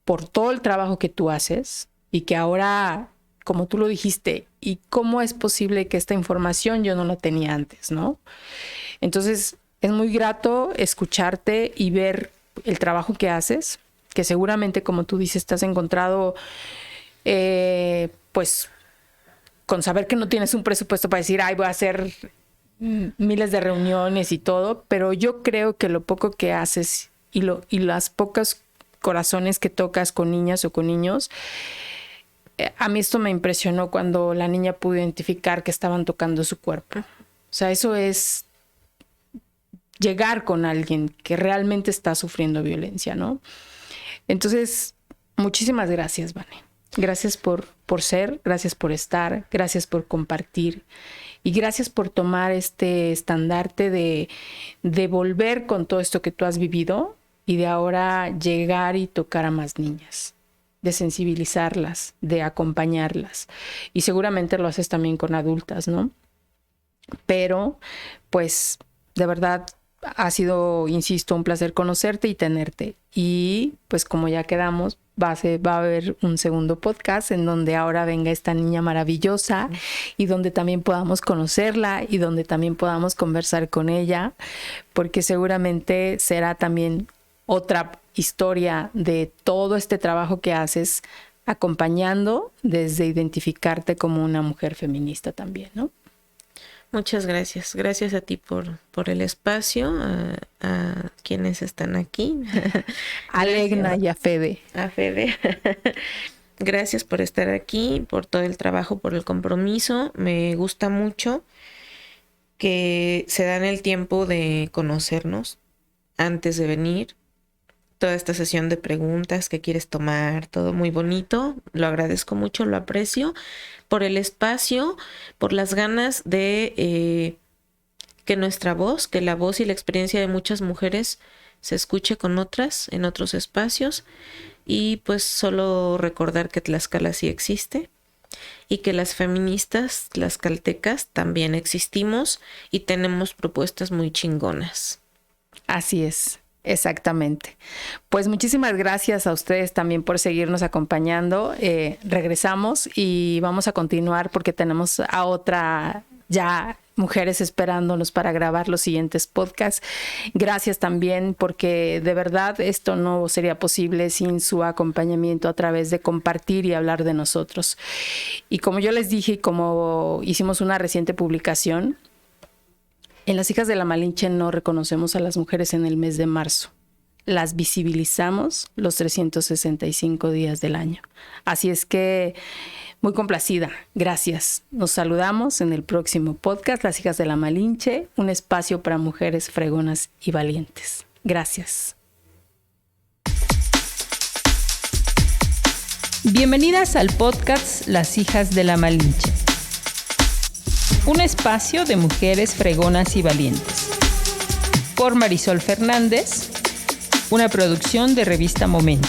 por todo el trabajo que tú haces y que ahora, como tú lo dijiste, ¿y cómo es posible que esta información yo no la tenía antes, no? Entonces, es muy grato escucharte y ver el trabajo que haces, que seguramente, como tú dices, te has encontrado, pues, con saber que no tienes un presupuesto para decir, ay, voy a hacer miles de reuniones y todo, pero yo creo que lo poco que haces y las pocas corazones que tocas con niñas o con niños, a mí esto me impresionó cuando la niña pudo identificar que estaban tocando su cuerpo. O sea, eso es llegar con alguien que realmente está sufriendo violencia, ¿no? Entonces, muchísimas gracias, Vane. Gracias por ser, gracias por estar, gracias por compartir y gracias por tomar este estandarte de volver con todo esto que tú has vivido y de ahora llegar y tocar a más niñas, de sensibilizarlas, de acompañarlas. Y seguramente lo haces también con adultas, ¿no? Pero, pues, de verdad ha sido, insisto, un placer conocerte y tenerte. Y pues como ya quedamos, va a haber un segundo podcast en donde ahora venga esta niña maravillosa y donde también podamos conocerla y donde también podamos conversar con ella, porque seguramente será también otra historia de todo este trabajo que haces, acompañando desde identificarte como una mujer feminista también, ¿no? Muchas gracias. Gracias a ti por el espacio, a quienes están aquí. A Legna y a Fede. A Fede. Gracias por estar aquí, por todo el trabajo, por el compromiso. Me gusta mucho que se dan el tiempo de conocernos antes de venir. Toda esta sesión de preguntas que quieres tomar, todo muy bonito. Lo agradezco mucho, lo aprecio. Por el espacio, por las ganas de que nuestra voz, que la voz y la experiencia de muchas mujeres se escuche con otras en otros espacios. Y pues solo recordar que Tlaxcala sí existe y que las feministas tlaxcaltecas también existimos y tenemos propuestas muy chingonas. Así es. Exactamente. Pues muchísimas gracias a ustedes también por seguirnos acompañando. Regresamos y vamos a continuar porque tenemos a otra ya mujeres esperándonos para grabar los siguientes podcasts. Gracias también porque de verdad esto no sería posible sin su acompañamiento a través de compartir y hablar de nosotros. Y como yo les dije y como hicimos una reciente publicación, en Las Hijas de la Malinche no reconocemos a las mujeres en el mes de marzo. Las visibilizamos los 365 días del año. Así es que muy complacida. Gracias. Nos saludamos en el próximo podcast, Las Hijas de la Malinche, un espacio para mujeres fregonas y valientes. Gracias. Bienvenidas al podcast Las Hijas de la Malinche. Un espacio de mujeres fregonas y valientes. Por Marisol Fernández, una producción de Revista Momento.